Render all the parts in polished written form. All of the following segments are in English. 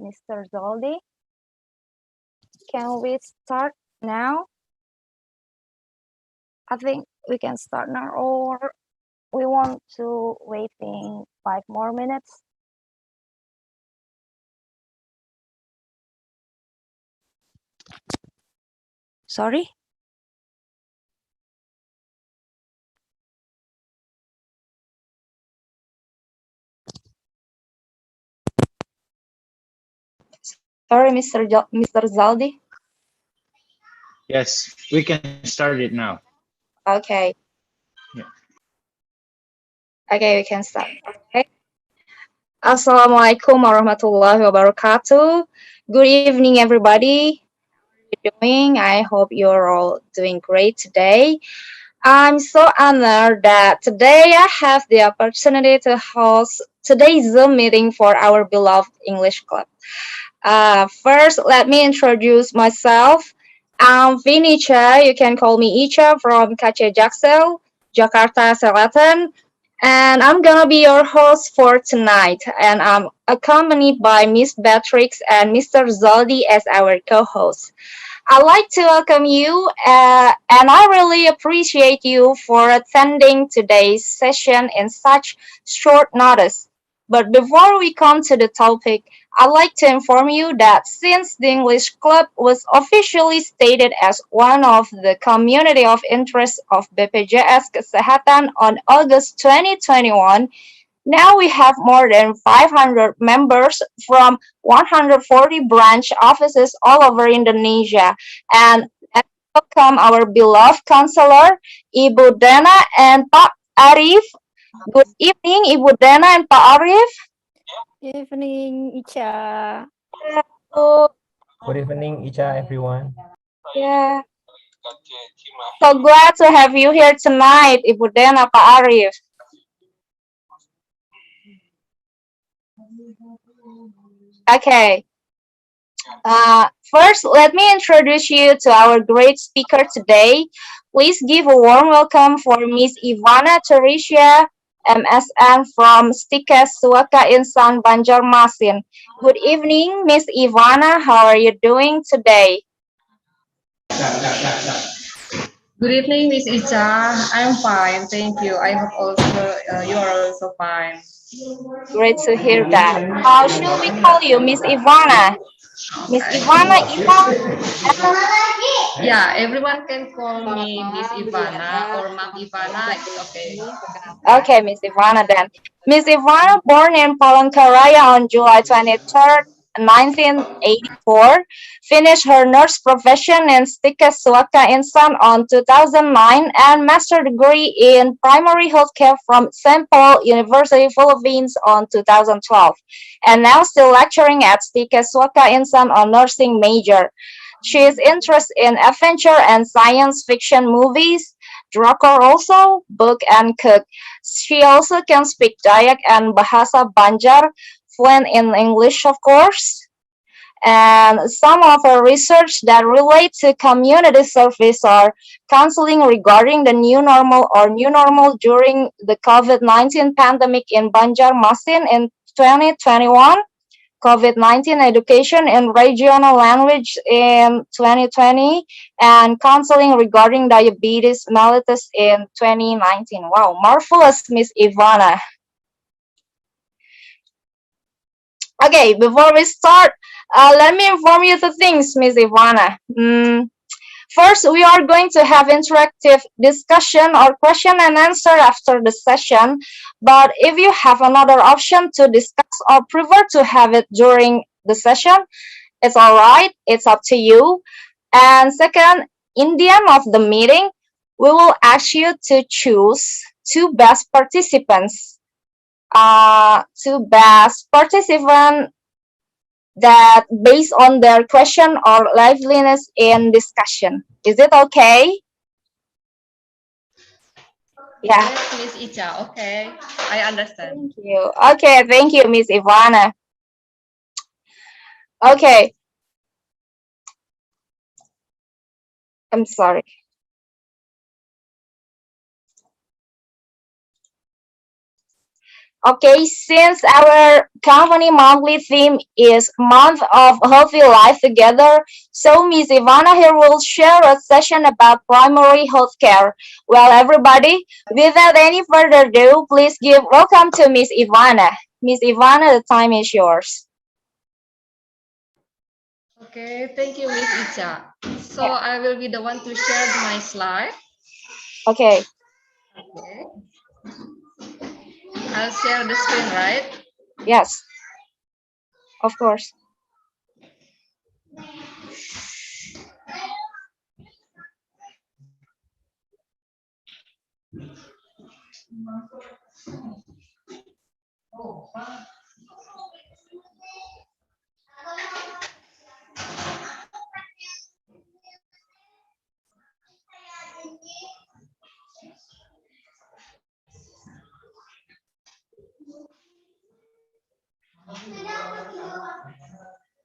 Mr. Zoldi. Can we start now? I think we can start now, or we want to waiting 5 more minutes. Sorry? Sorry, Mr. Zaldi. Yes, we can start it now. Okay. Yeah. Okay, we can start. Okay. Assalamualaikum warahmatullahi wabarakatuh. Good evening, everybody. How are you doing? I hope you're all doing great today. I'm so honored that today I have the opportunity to host today's Zoom meeting for our beloved English club. First, let me introduce myself. I'm Vinica. You can call me Icha from KC Jaksel, Jakarta Selatan. And I'm gonna be your host for tonight. And I'm accompanied by Miss Beatrix and Mr. Zoldi as our co-hosts. I'd like to welcome you, and I really appreciate you for attending today's session in such short notice. But before we come to the topic, I'd like to inform you that since the English Club was officially stated as one of the community of interest of BPJS Kesehatan on August 2021, now we have more than 500 members from 140 branch offices all over Indonesia. And let's welcome our beloved counselor, Ibu Dana and Pak Arif. Good evening, Ibu Dana and Pak Arif. Evening, Icha. Hello. Good evening, Icha, everyone. Yeah. So glad to have you here tonight, Ibu Dana, Pak Arif. Okay. First, let me introduce you to our great speaker today. Please give a warm welcome for Miss Ivana Theresia, MSN from Stikes Suaka Insan, Banjarmasin. Good evening, Miss Ivana. How are you doing today? Good evening, Miss Icha. I'm fine, thank you. I hope also you are also fine. Great to hear that. How should we call you, Miss Ivana? Miss Ivana, Iva? Yeah, everyone can call me Miss Ivana or Ma'am Ivana. It's okay. Okay, Miss Ivana then. Miss Ivana, born in Palangkaraya on July 23rd, 1984, finished her nurse profession in Stikes Suaka Insan on 2009 and master degree in primary healthcare from St. Paul University, Philippines on 2012, and now still lecturing at Stikes Suaka Insan on nursing major. She is interested in adventure and science fiction movies, drakor also, book and cook. She also can speak Dayak and Bahasa Banjar, fluent in English, of course. And some of her research that relate to community service are counseling regarding the new normal or new normal during the COVID-19 pandemic in Banjarmasin in 2021, COVID-19 education in regional language in 2020, and counseling regarding diabetes mellitus in 2019. Wow, marvelous, Miss Ivana. Okay, before we start, let me inform you two things, Miss Ivana. First, we are going to have interactive discussion or question and answer after the session. But if you have another option to discuss or prefer to have it during the session, it's all right. It's up to you. And second, in the end of the meeting, we will ask you to choose two best participants. That based on their question or liveliness in discussion. Is it okay? Yeah. Yes, Miss Icha. Okay, I understand. Thank you. Okay, thank you, Miss Ivana. Okay. I'm sorry. Okay, since our company monthly theme is Month of Healthy Life Together, so Miss Ivana here will share a session about primary health care. Well, everybody, without any further ado, please give welcome to Miss Ivana. Miss Ivana, the time is yours. Okay, thank you, Miss Icha. So Yeah, I will be the one to share my slide. okay, Okay, I'll share the screen, right? yes, of course.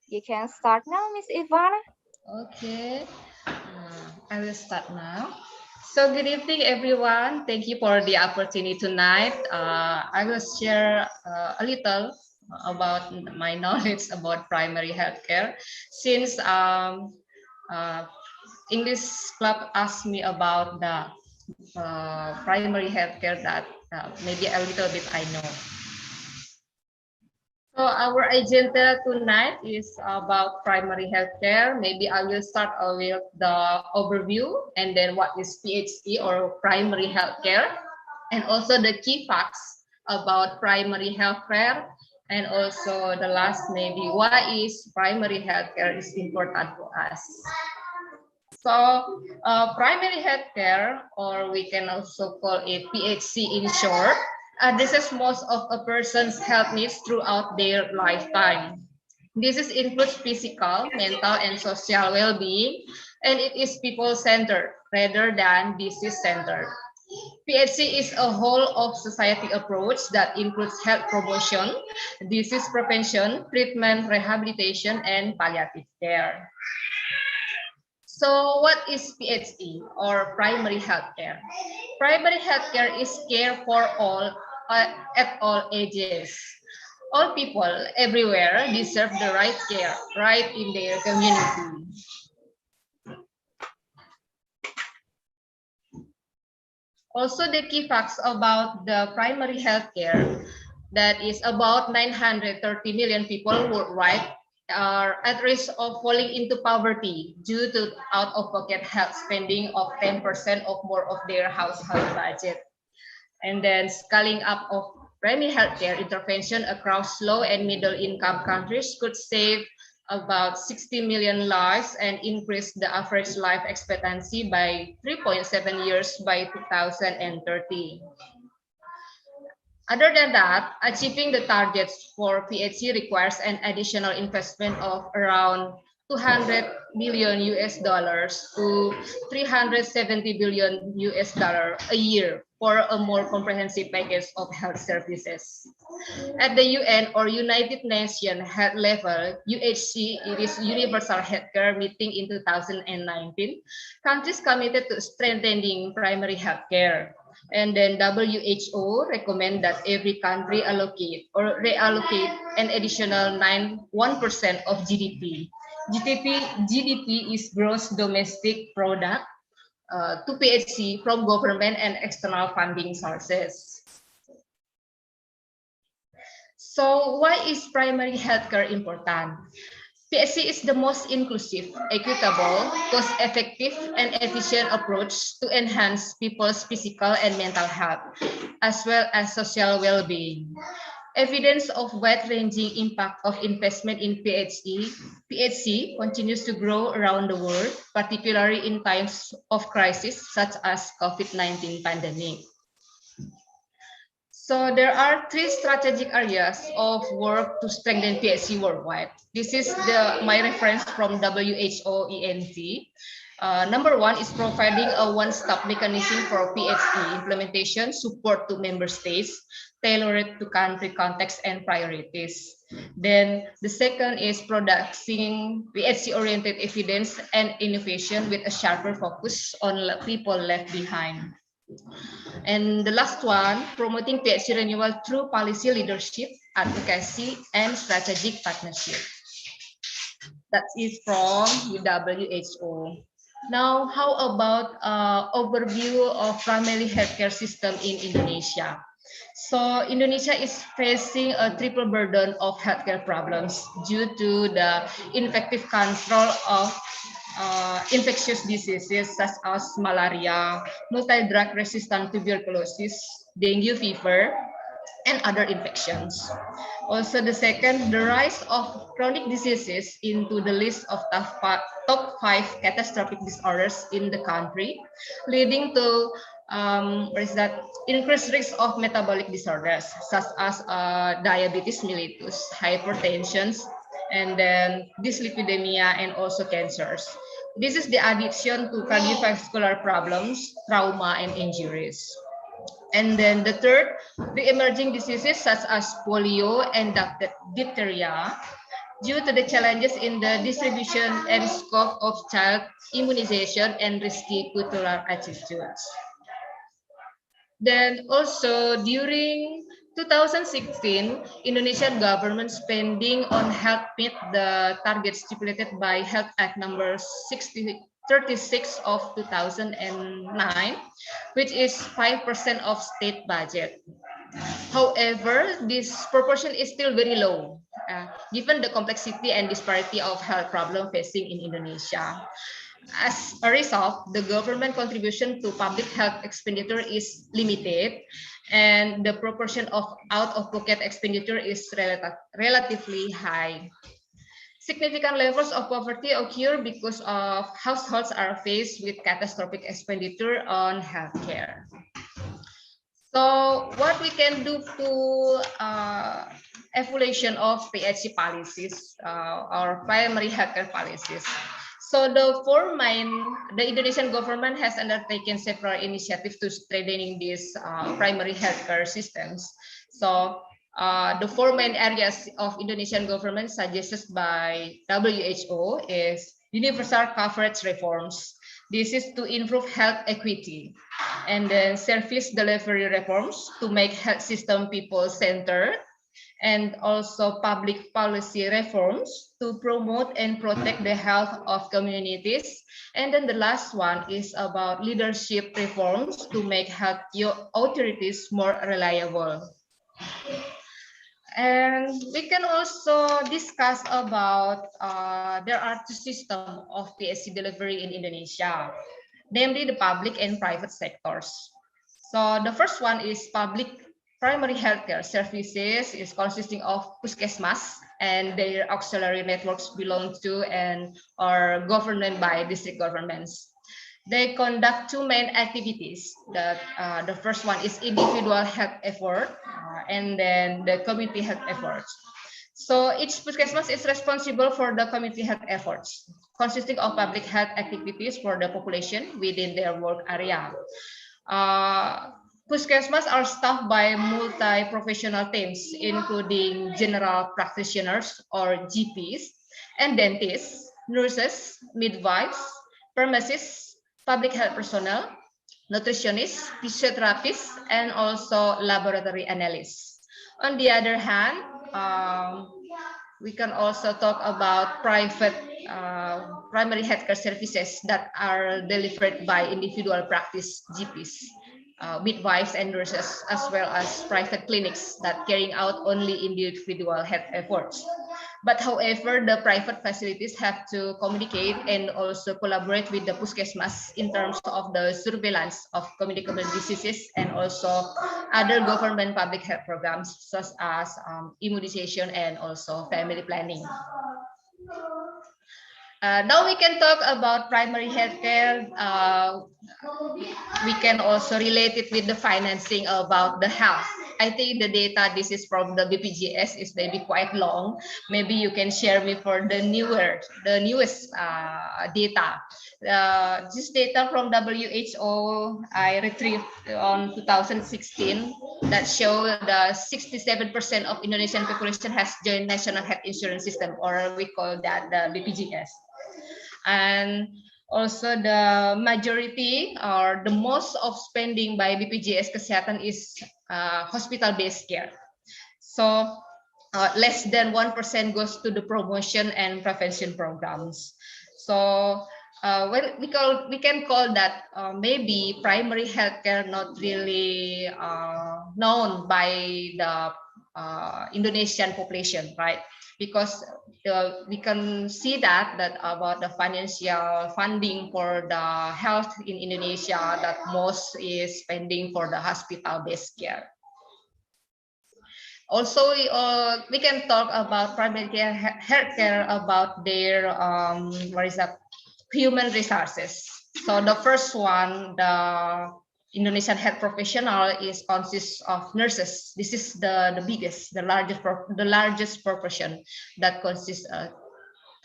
You can start now, Miss Ivana. Okay, I will start now. So good evening, everyone. Thank you for the opportunity tonight. I will share a little about my knowledge about primary healthcare. Since uh, English club asked me about the primary healthcare that maybe a little bit I know. So our agenda tonight is about primary healthcare. Maybe I will start with the overview and then what is PHC or primary healthcare, and also the key facts about primary healthcare, and also the last maybe why is primary healthcare is important to us. So primary healthcare, or we can also call it PHC in short, addresses most of a person's health needs throughout their lifetime. Includes physical, mental, and social well-being, and it is people-centered rather than disease-centered. PHC is a whole of society approach that includes health promotion, disease prevention, treatment, rehabilitation, and palliative care. So what is PHE or primary healthcare? Primary healthcare is care for all at all ages. All people everywhere deserve the right care right in their community. Also, the key facts about the primary healthcare that is about 930 million people worldwide are at risk of falling into poverty due to out-of-pocket health spending of 10% of more of their household budget. And then scaling up of primary healthcare intervention across low and middle income countries could save about 60 million lives and increase the average life expectancy by 3.7 years by 2030. Other than that, achieving the targets for PHC requires an additional investment of around 200 billion US dollars to 370 billion US dollar a year for a more comprehensive package of health services. At the UN or United Nations health level, UHC, it is Universal Healthcare meeting in 2019, countries committed to strengthening primary healthcare. And then WHO recommend that every country allocate or reallocate an additional 1% of GDP. GDP is gross domestic product to PHC from government and external funding sources. So why is primary healthcare important? PHC is the most inclusive, equitable, cost-effective, and efficient approach to enhance people's physical and mental health, as well as social well-being. Evidence of wide-ranging impact of investment in PHC continues to grow around the world, particularly in times of crisis such as COVID-19 pandemic. So there are three strategic areas of work to strengthen PHC worldwide. This is my reference from WHO ENT. Number one is providing a one-stop mechanism for PHC implementation support to member states, tailored to country context and priorities. Then the second is producing PHC-oriented evidence and innovation with a sharper focus on people left behind. And the last one, promoting PhD renewal through policy leadership, advocacy, and strategic partnership. That is from WHO. Now, how about overview of primary healthcare system in Indonesia? So Indonesia is facing a triple burden of healthcare problems due to the ineffective control of infectious diseases such as malaria, multi-drug resistant tuberculosis, dengue fever, and other infections. Also, the second, the rise of chronic diseases into the list of top five catastrophic disorders in the country, leading to what is that? Increased risk of metabolic disorders such as diabetes mellitus, hypertension, and then dyslipidemia and also cancers. This is the addition to cardiovascular problems, trauma, and injuries. And then the third, the emerging diseases such as polio and diphtheria due to the challenges in the distribution and scope of child immunization and risky cultural attitudes. Then also during 2016, Indonesian government spending on health meet the target stipulated by Health Act number 36 of 2009, which is 5% of state budget. However, this proportion is still very low, given the complexity and disparity of health problem facing in Indonesia. As a result, the government contribution to public health expenditure is limited, and the proportion of out-of-pocket expenditure is relatively high. Significant levels of poverty occur because of households are faced with catastrophic expenditure on healthcare. So what we can do to evaluation of PHC policies or primary healthcare policies. So the Indonesian government has undertaken several initiatives to strengthening these primary healthcare systems. So the four main areas of Indonesian government suggested by WHO is universal coverage reforms. This is to improve health equity, and then service delivery reforms to make health system people-centered, and also public policy reforms to promote and protect the health of communities. And then the last one is about leadership reforms to make health authorities more reliable. And we can also discuss about there are two systems of PSC delivery in Indonesia, namely the public and private sectors. So the first one is public primary healthcare services is consisting of puskesmas and their auxiliary networks belong to and are governed by district governments. They conduct two main activities. The first one is individual health effort, and then the community health efforts. So each puskesmas is responsible for the community health efforts, consisting of public health activities for the population within their work area. Puskesmas are staffed by multi-professional teams, including general practitioners or GPs, and dentists, nurses, midwives, pharmacists, public health personnel, nutritionists, physiotherapists, and also laboratory analysts. On the other hand, we can also talk about private primary healthcare services that are delivered by individual practice GPs, midwives and nurses, as well as private clinics that carrying out only individual health efforts. But however, the private facilities have to communicate and also collaborate with the puskesmas in terms of the surveillance of communicable diseases and also other government public health programs such as immunization and also family planning. Now we can talk about primary healthcare. We can also relate it with the financing about the health. I think the data, this is from the BPJS, is maybe quite long. Maybe you can share me for the newest data. This data from WHO I retrieved on 2016 that show the 67% of Indonesian population has joined national health insurance system, or we call that the BPJS. And Also, the majority or the most of spending by BPJS Kesehatan is hospital-based care. So less than 1% goes to the promotion and prevention programs. So we can call that maybe primary healthcare not really known by the Indonesian population, right? Because we can see that about the financial funding for the health in Indonesia, that most is spending for the hospital-based care. Also, we can talk about primary care healthcare about their what is that, human resources. So the first one, the Indonesian health professional is consists of nurses. This is the biggest, the largest proportion that consists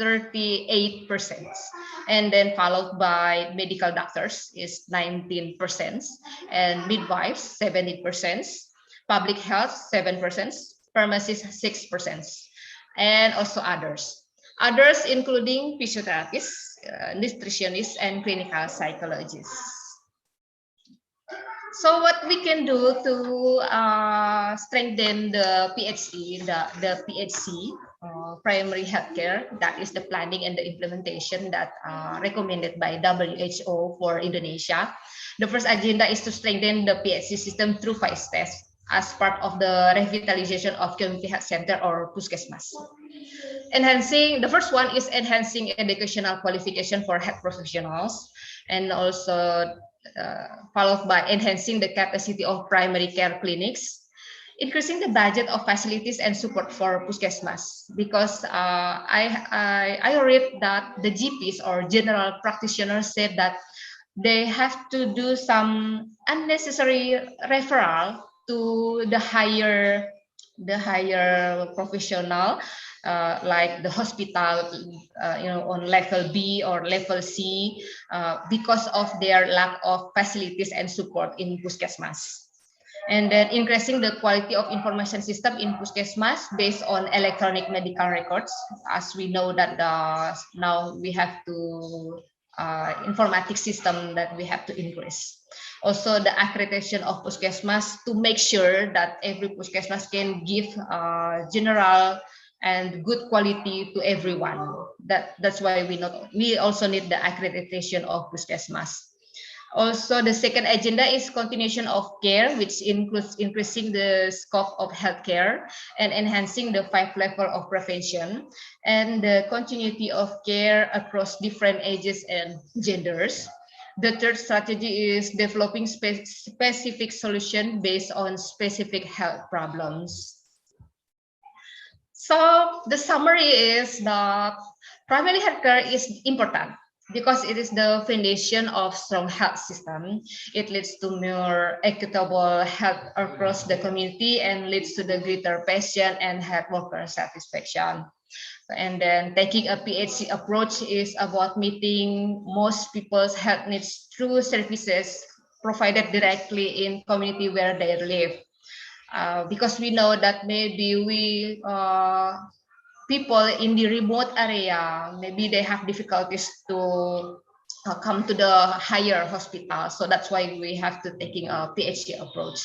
38%, and then followed by medical doctors is 19%, and midwives 70%, public health 7%, pharmacists 6%, and also others. Others including physiotherapists, nutritionists, and clinical psychologists. So what we can do to strengthen the PHC, the PHC, primary healthcare, that is the planning and the implementation that recommended by WHO for Indonesia. The first agenda is to strengthen the PHC system through 5 steps as part of the revitalization of community health center or puskesmas. The first one is enhancing educational qualification for health professionals, and also followed by enhancing the capacity of primary care clinics, increasing the budget of facilities and support for puskesmas, because I read that the GPs or general practitioners said that they have to do some unnecessary referral to the higher professional, like the hospital, on level B or level C, because of their lack of facilities and support in puskesmas. And then increasing the quality of information system in puskesmas based on electronic medical records, as we know that now we have to informatic system that we have to increase. Also, the accreditation of puskesmas to make sure that every puskesmas can give general and good quality to everyone. That's why we also need the accreditation of puskesmas. Also, the second agenda is continuation of care, which includes increasing the scope of healthcare and enhancing the 5 level of prevention and the continuity of care across different ages and genders. The third strategy is developing specific solution based on specific health problems. So the summary is that primary healthcare is important because it is the foundation of strong health system. It leads to more equitable health across the community and leads to the greater patient and health worker satisfaction. And then taking a PHC approach is about meeting most people's health needs through services provided directly in community where they live. Because we know that maybe people in the remote area, maybe they have difficulties to come to the higher hospital. So that's why we have to taking a PHC approach.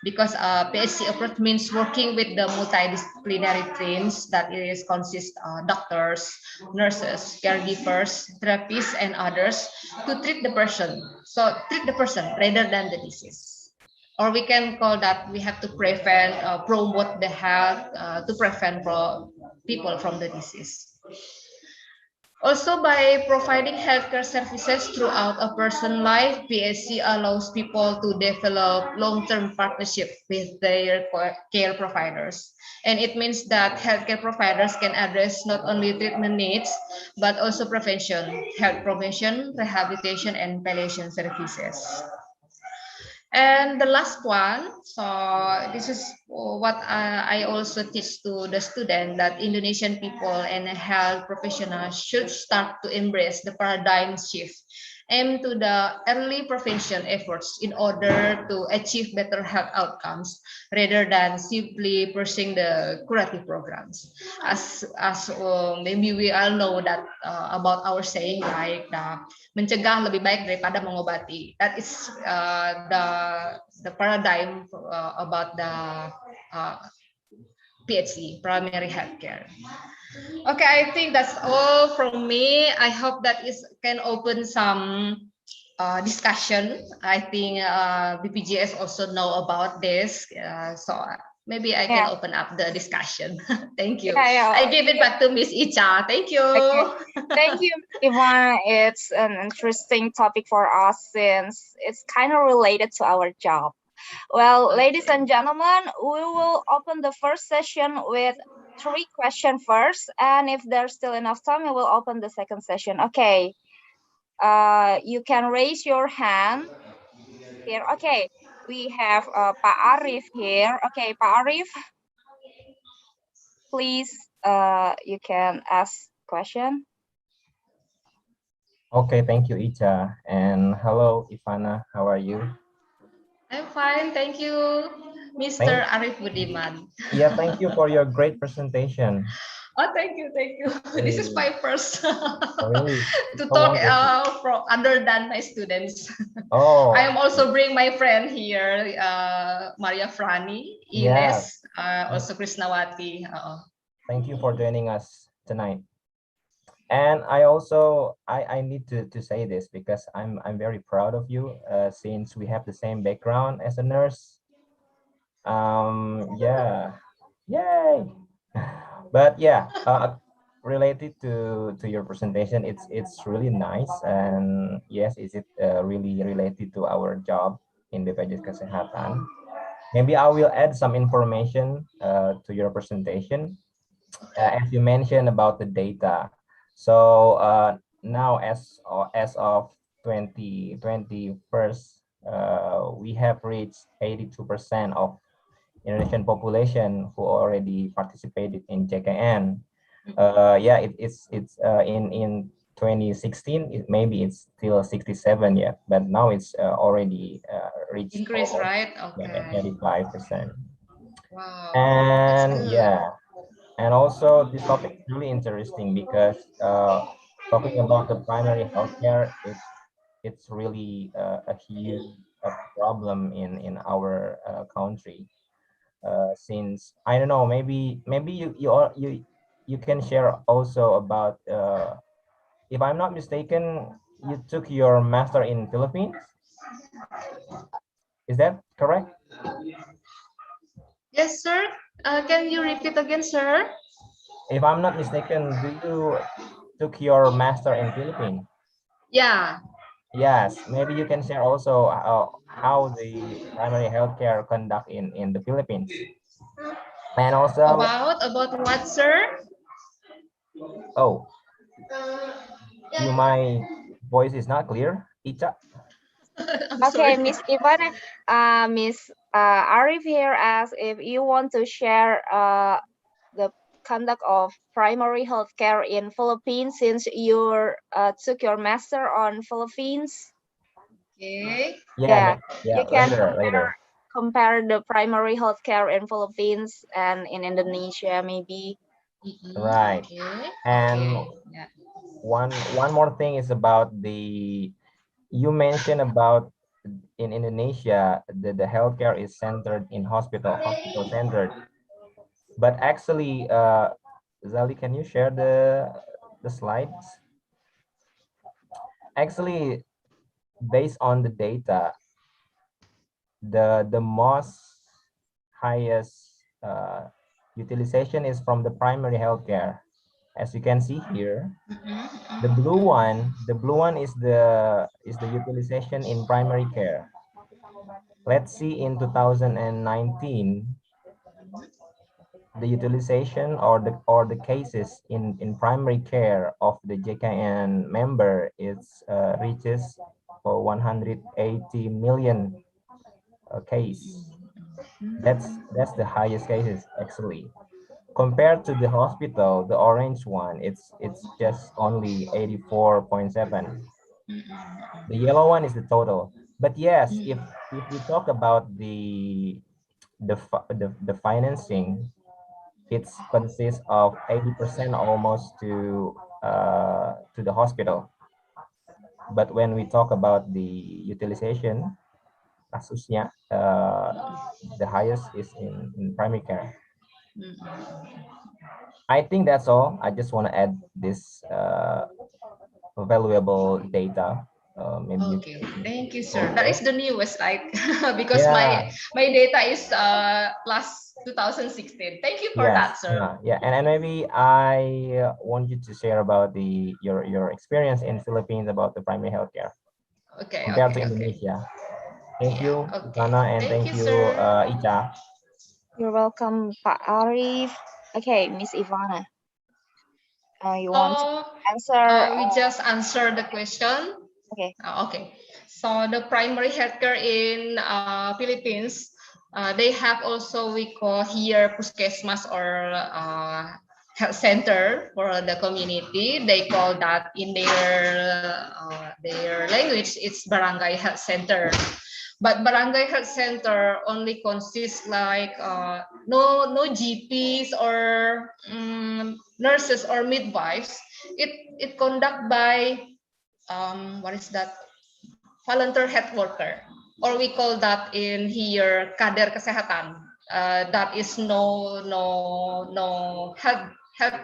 Because PHC approach means working with the multidisciplinary teams that is consist doctors, nurses, caregivers, therapists, and others to treat the person. So treat the person rather than the disease. Or we can call that we have to prevent, promote the health to prevent people from the disease. Also, by providing healthcare services throughout a person's life, PHC allows people to develop long-term partnership with their care providers. And it means that healthcare providers can address not only treatment needs, but also prevention, health promotion, rehabilitation, and palliation services. And the last one, so this is what I also teach to the student, that Indonesian people and health professionals should start to embrace the paradigm shift aim to the early prevention efforts in order to achieve better health outcomes rather than simply pursuing the curative programs. As maybe we all know that about our saying like mencegah lebih baik daripada mengobati. That is the paradigm about the uh, PHC, primary healthcare. Okay, I think that's all from me. I hope that is can open some discussion. I think BPJS also know about this, so maybe I can Yeah, open up the discussion. Thank you. yeah, yeah. I give it back to Miss Icha. Thank you. Okay. Thank you, Ivana. It's an interesting topic for us since it's kind of related to our job. Well, ladies and gentlemen, we will open the first session with 3 questions first, and if there's still enough time, we will open the second session. Okay. You can raise your hand here. Okay. We have Pak Arif here. Okay, Pak Arif, please, you can ask question. Okay, thank you, Icha. And hello, Ivana. How are you? I'm fine, thank you, Mr. Thank, Arif Budiman. yeah, thank you for your great presentation. Oh, thank you, thank you. This is Hey, my first really, to so talk wonderful. from other than my students. I Oh, am also bring my friend here, Maria Frani, yeah. Ines, also Krishnawati. Thank you for joining us tonight. And I also I need to say this because I'm very proud of you since we have the same background as a nurse. Yeah, yay. But yeah, related to your presentation, it's really nice, and yes, is it really related to our job in BPJS Kesehatan? Maybe I will add some information to your presentation as you mentioned about the data. So now as of 2021, we have reached 82% of Indonesian population who already participated in JKN. Yeah, it's in 2016, maybe it's still 67 yet, but now it's already reached Increase, almost, right? yeah, Okay. 85%. Wow, that's And good. yeah, and also this topic is really interesting because talking about the primary healthcare, it's really a huge problem in our country. Since I don't know, maybe you can share also about if I'm not mistaken, you took your master in Philippines. Is that correct? Yes, sir. Can you repeat again, sir? If I'm not mistaken, do you took your master in Philippines? Yeah. Yes, maybe you can share also how the primary healthcare conduct in the Philippines. And also, About what, sir? oh, you my voice is not clear, Icha. I'm Okay, sorry. Miss Ivana, Miss Arif here asks if you want to share the conduct of primary healthcare in Philippines since you took your master on Philippines. Okay. Yeah, Yeah, yeah, you can later. compare the primary healthcare in Philippines and in Indonesia maybe. Right. Okay. And Okay. Yeah. one more thing is about the you mentioned about in Indonesia the healthcare is centered in hospital centered. But actually, Zali, can you share the slides? Actually, based on the data, the most highest utilization is from the primary healthcare. As you can see here, the blue one is the utilization in primary care. Let's see in 2019, the utilization or the cases in primary care of the JKN member is reaches for 180 million case. That's the highest cases actually. Compared to the hospital, the orange one, it's just only 84.7. The yellow one is the total. But yes, if we talk about the financing, it consists of 80% almost to the hospital. But when we talk about the utilization, kasusnya, the highest is in primary care. I think that's all. I just want to add this valuable data. Maybe you Okay, can thank you, sir. That is also. the newest, right? Because Yeah, my data is last 2016. Thank you for yes, that, sir. yeah, and maybe I want you to share about your experience in Philippines about the primary healthcare Okay, compared to okay, okay. Indonesia. Thank Yeah, you, okay. Ivana, and Thank thank you, you, sir. Icha. You're welcome, Pak Arif. Okay, Miss Ivana, you want to So answer? we just answered the question. Okay. Okay. So the primary healthcare in Philippines, they have also we call here puskesmas or health center for the community. They call that in their language, it's barangay health center. But barangay health center only consists like no GPs or nurses or midwives. It conduct by what is that, volunteer health worker, or we call that in here kader kesehatan. That is no health health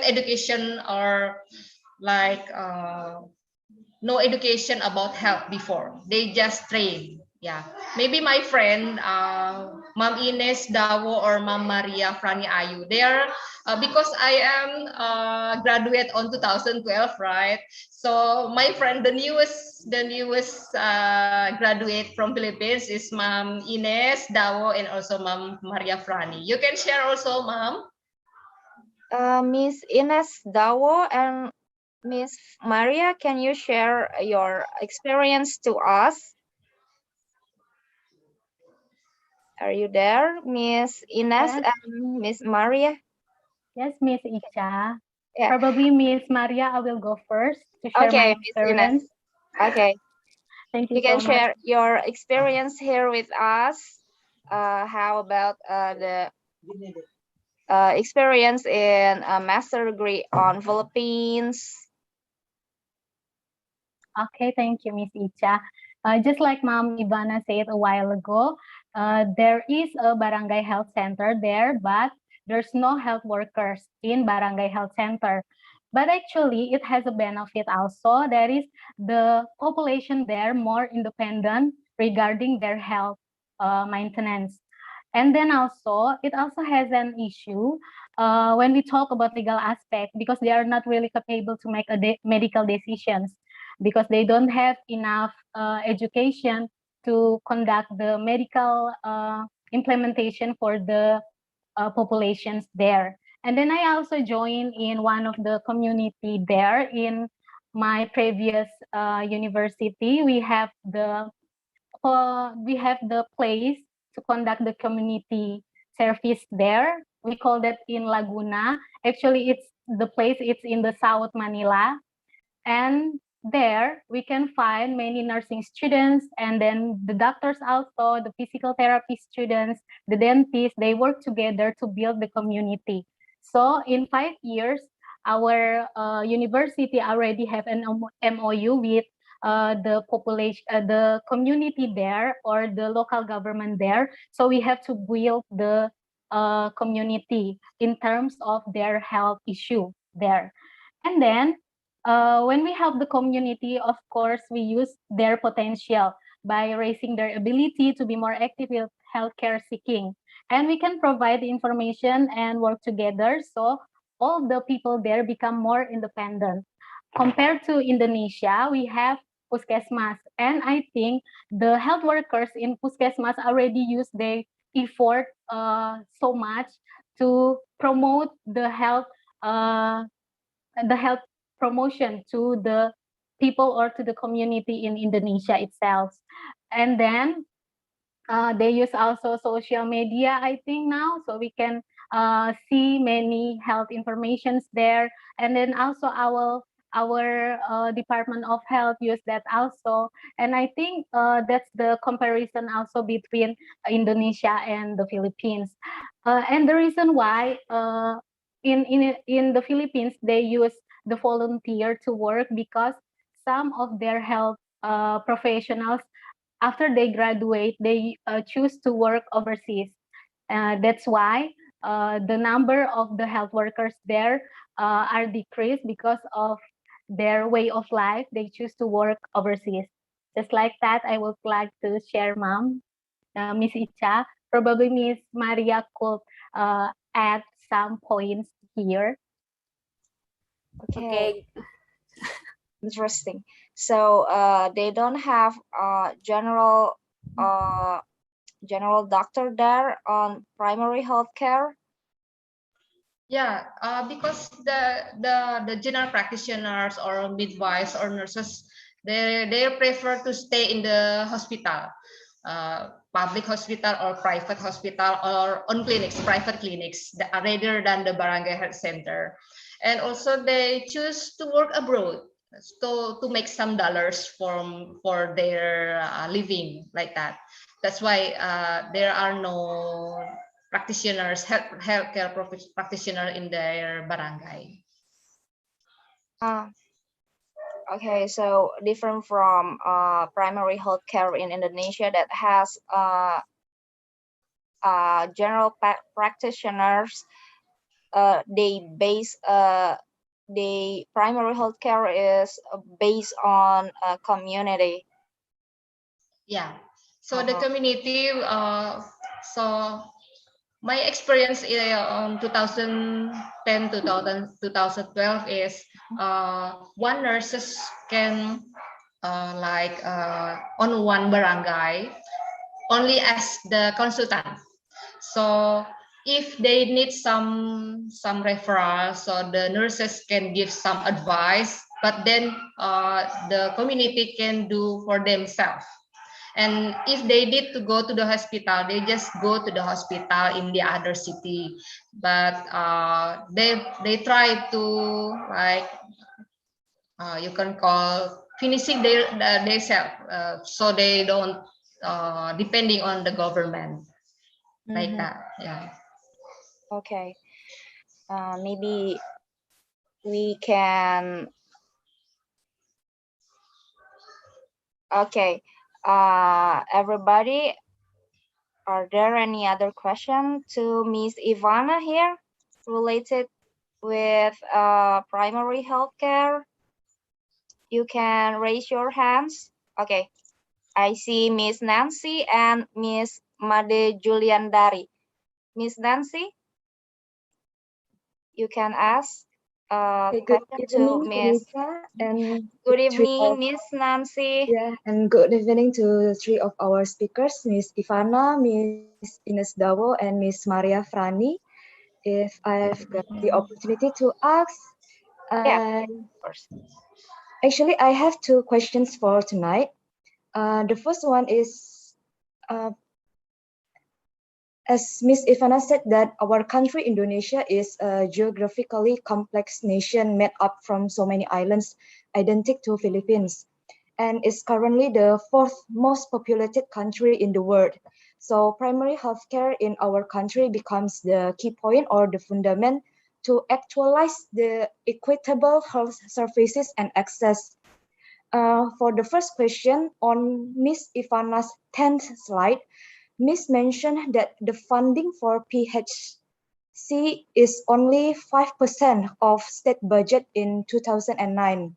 education or like no education about health before. They just train. Yeah, maybe my friend, Ma'am Ines Dawo or Ma'am Maria Frani Ayu. They are because I am graduate on 2012, right? So my friend, the newest graduate from Philippines is Ma'am Ines Dawo and also Ma'am Maria Frani. You can share also, Ma'am. Miss Ines Dawo and Miss Maria, can you share your experience to us? Are you there, Miss Ines Yes, and Miss Maria? yes, Miss Icha. Yeah. Probably Miss Maria, I will go first to share my Okay, Miss Ines. experience. Okay, Thank you you can so much. share your experience here with us. How about the experience in a master degree on Philippines? Okay, thank you, Miss Icha. Just like Mom Ivana said a while ago, there is a barangay health center there, but there's no health workers in barangay health center. But actually, it has a benefit also. There is the population there more independent regarding their health maintenance. And then also, it also has an issue when we talk about legal aspect because they are not really capable to make medical decisions because they don't have enough education to conduct the medical implementation for the populations there. And then I also joined in one of the community there in my previous university. We have the place to conduct the community service there. We call that in Laguna. Actually, it's in the South Manila, and there we can find many nursing students and then the doctors also, the physical therapy students, the dentists, they work together to build the community. So in 5 years, our university already have an MOU with the population, the community there or the local government there. So we have to build the community in terms of their health issue there. And then when we help the community, of course, we use their potential by raising their ability to be more active with healthcare seeking. And we can provide the information and work together so all the people there become more independent. Compared to Indonesia, we have puskesmas. And I think the health workers in puskesmas already use their effort so much to promote uh, the health promotion to the people or to the community in Indonesia itself. And then they use also social media, I think now, so we can see many health informations there. And then also our Department of Health use that also. And I think that's the comparison also between Indonesia and the Philippines. And the reason why in the Philippines they use the volunteer to work because some of their health professionals, after they graduate, they choose to work overseas. That's why the number of the health workers there are decreased because of their way of life. They choose to work overseas. Just like that, I would like to share, Mom, Miss Icha. Probably Miss Maria could add some points here. Okay, interesting. So they don't have uh, general doctor there on primary healthcare. Yeah, because the general practitioners or midwives or nurses, they prefer to stay in the hospital, public hospital or private hospital or on clinics, private clinics, rather than the barangay health center. And also they choose to work abroad to make some dollars for their living like that. That's why there are no practitioners, healthcare practitioner in their barangay. Uh, okay, so different from primary healthcare in Indonesia that has general practitioners. The primary healthcare is based on a community. Yeah. So the Uh-huh. community. So my experience on 2010 to 2012 is one nurses can on one barangay only as the consultant. So if they need some referral, so the nurses can give some advice, but then the community can do for themselves. And if they need to go to the hospital, they just go to the hospital in the other city. But they try to like you can call finishing their self, so they don't depending on the government like that. Yeah. Okay. Maybe we can. Okay. Everybody, are there any other question to Miss Ivana here related with primary healthcare? You can raise your hands. Okay. I see Miss Nancy and Miss Made Juliandari. Miss Nancy, you can ask Good question to evening, Miss. Felicia, and Good three evening, of Miss Nancy. and good evening to three of our speakers, Miss Ivana, Miss Ines Davo, and Miss Maria Frani. If I've got the opportunity to ask, Yeah, uh, of course. actually, I have two questions for tonight. The first one is, uh, as Miss Ivana said, that our country, Indonesia, is a geographically complex nation made up from so many islands, identical to Philippines, and is currently the fourth most populated country in the world. So primary healthcare in our country becomes the key point or the fundament to actualize the equitable health services and access. For the first question on Miss Ivana's 10th slide, Miss mentioned that the funding for PHC is only 5% of state budget in 2009.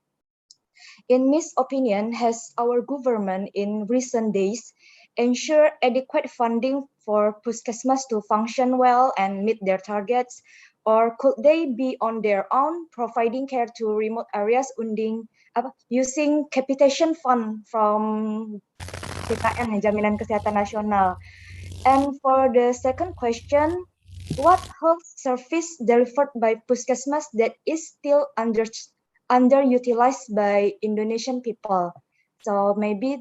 In Miss' opinion, has our government in recent days ensured adequate funding for puskesmas to function well and meet their targets? Or could they be on their own providing care to remote areas using capitation fund from JKN, Jaminan Kesehatan Nasional? And for the second question, what health service delivered by puskesmas that is still underutilized by Indonesian people? So maybe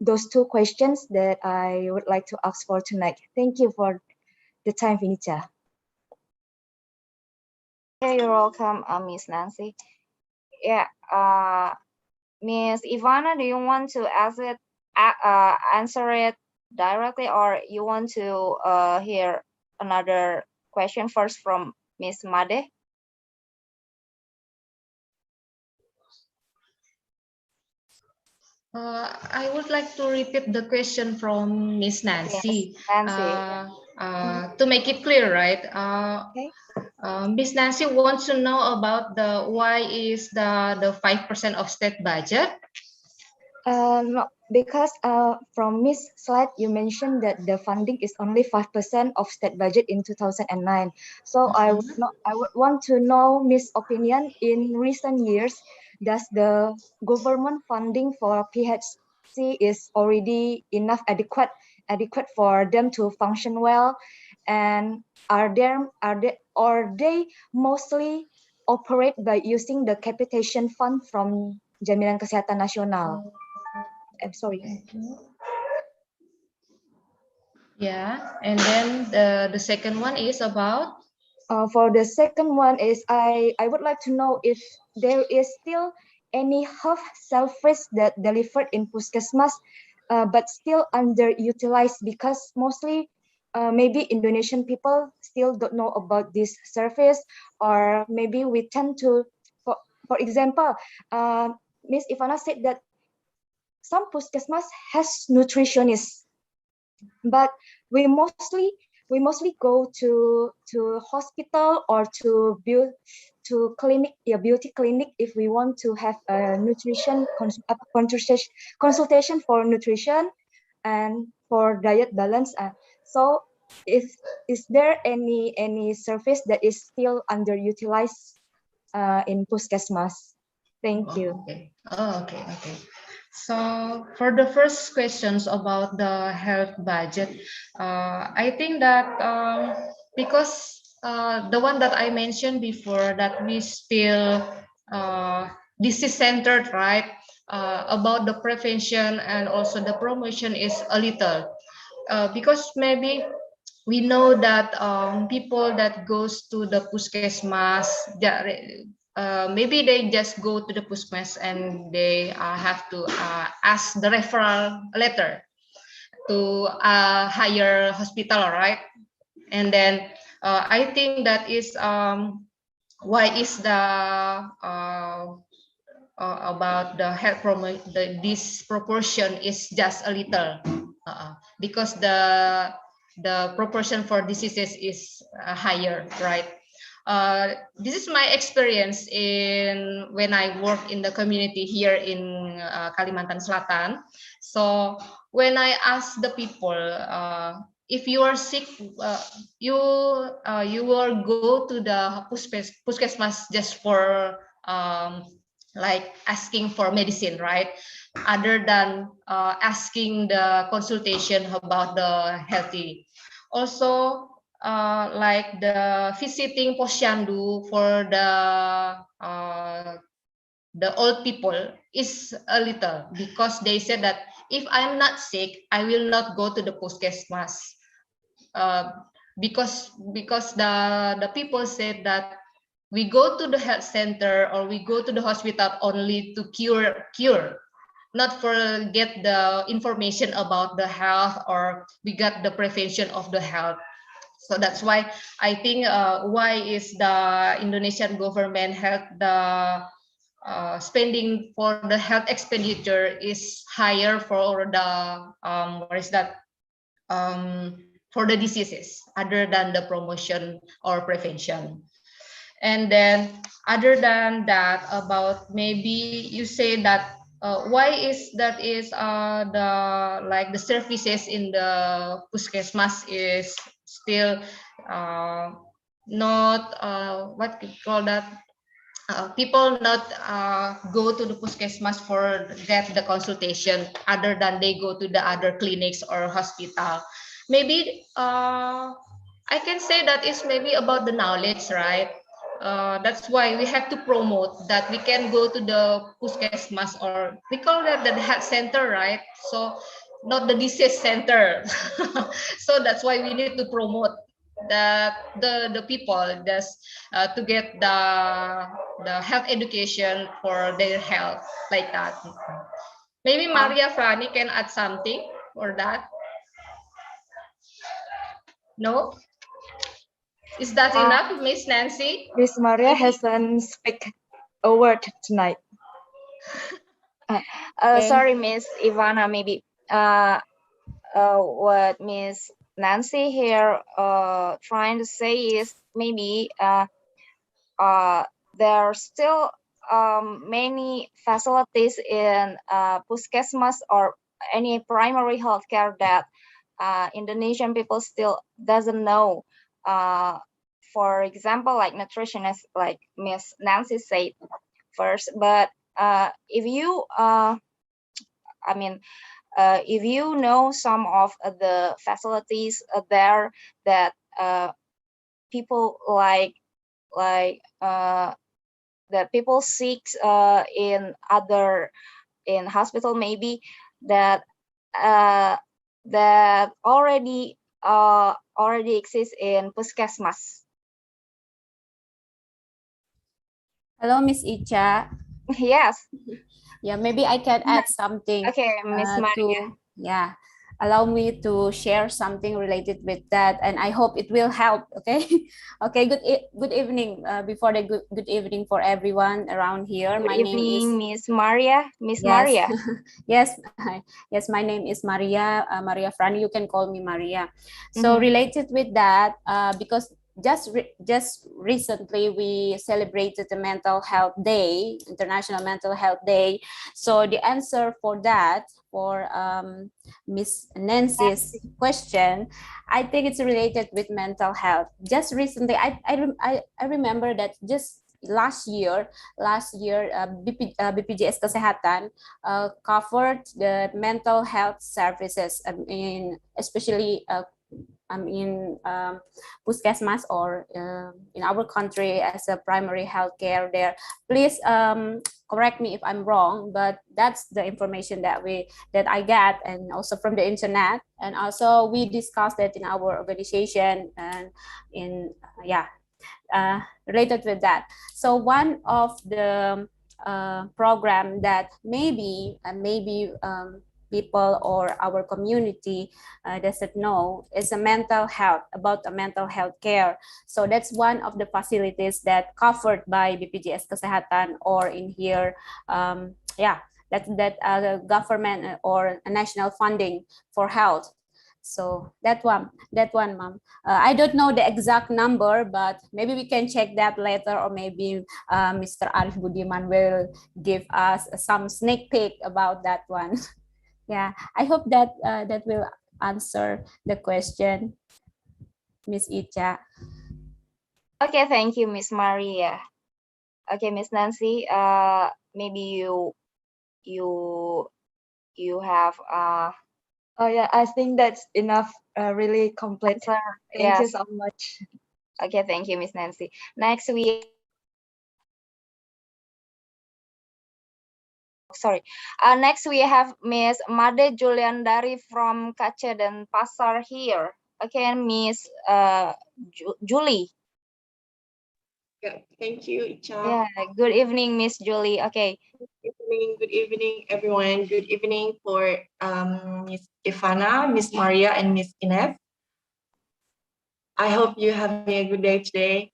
those two questions that I would like to ask for tonight. Thank you for the time, Vinica. Okay, you're welcome, Miss Nancy. Yeah. Miss Ivana, do you want to answer it directly, or you want to hear another question first from Miss Made? I would like to repeat the question from Miss Yes, Nancy. Nancy. To make it clear, right? Okay. Miss Nancy wants to know about the why is the 5% of state budget. No, because from Miss Slide, you mentioned that the funding is only 5% of state budget in 2009. So I would want to know Miss opinion in recent years. Does the government funding for PHC is already enough adequate for them to function well, and are they mostly operate by using the capitation fund from Jaminan Kesehatan Nasional? I'm sorry. Yeah, and then the second one is about. For the second one is I would like to know if there is still any health service that delivered in Puskesmas, but still underutilized because mostly maybe Indonesian people still don't know about this service, or maybe we tend to, for example, Miss Ivana said that some Puskesmas has nutritionists, but we mostly go to hospital or to clinic, beauty clinic, if we want to have a consultation for nutrition and for diet balance. So is there any service that is still underutilized in Puskesmas? Thank you. Okay. Oh, okay. Okay. So for the first questions about the health budget, I think that because the one that I mentioned before, that we still disease centered, right? About the prevention and also the promotion is a little, because maybe we know that people that goes to the puskesmas, maybe they just go to the puskesmas and they have to ask the referral letter to a higher hospital, right? And then I think that is why is the about the health this proportion is just a little, because the proportion for diseases is higher, right? This is my experience in when I work in the community here in Kalimantan Selatan. So when I ask the people, if you are sick, you will go to the puskesmas just for like asking for medicine, right? Other than asking the consultation about the healthy. Also, like the visiting posyandu for the old people is a little, because they said that if I'm not sick, I will not go to the puskesmas, uh, because the people said that we go to the health center or we go to the hospital only to cure, not for get the information about the health, or we got the prevention of the health. So that's why I think why is the Indonesian government have the spending for the health expenditure is higher for the what is that, for the diseases other than the promotion or prevention. And then other than that, about maybe you say that why is that is the like the services in the puskesmas is still uh, not what you call that, people not go to the puskesmas for get the consultation other than they go to the other clinics or hospital. Maybe I can say that is maybe about the knowledge, right? That's why we have to promote that we can go to the puskesmas, or we call that the health center, right? So not the disease center. So that's why we need to promote. the people just to get the health education for their health like that. Maybe Maria Frani can add something for that. No, is that enough, Miss Nancy? Miss Maria Maybe? hasn't speak a word tonight. Sorry, Miss Ivana. Maybe what Miss Nancy here trying to say is maybe there are still many facilities in puskesmas or any primary healthcare that Indonesian people still doesn't know. For example, like nutritionist, like Miss Nancy said first. But if you, if you know some of the facilities there that people that people seek in hospital, maybe that that already exists in puskesmas. Hello, Miss Icha. Yes. Yeah, maybe I can add something. Okay, Miss Maria. Allow me to share something related with that, and I hope it will help. Okay, okay. Good evening. Before the good evening for everyone around here. Good My evening, name is Miss Maria. Miss yes, Maria. yes, yes. My name is Maria. Maria Frani. You can call me Maria. So related with that, because just recently we celebrated the Mental Health Day, International Mental Health Day. So the answer for that, for Miss Nancy's question, I think it's related with mental health. Just recently, I remember that just last year BPJS Kesehatan covered the mental health services in especially in puskesmas or in our country as a primary health care there. Please correct me if I'm wrong, but that's the information that I get, and also from the internet, and also we discussed it in our organization and in related with that. So one of the program that maybe people or our community doesn't know is a mental health, about a mental health care. So that's one of the facilities that covered by BPJS Kesehatan, or in here that government or a national funding for health. So that one, ma'am. I don't know the exact number, but maybe we can check that later, or maybe Mr. Arif Budiman will give us some sneak peek about that one. Yeah, I hope that that will answer the question, Miss Icha. Okay, thank you, Miss Maria. Okay, Miss Nancy. Maybe you have Oh yeah, I think that's enough. Really complete. answer. Thank you Yes. so much. Okay, thank you, Miss Nancy. Next we next we have Miss Made Juliandari from Kaca dan Pasar here. Okay, Miss Julie. Yeah, thank you, Icha. Yeah, good evening, Miss Julie. Okay. Good evening, everyone. Good evening for Miss Ivana, Miss Maria, and Miss Ines. I hope you're having a good day today.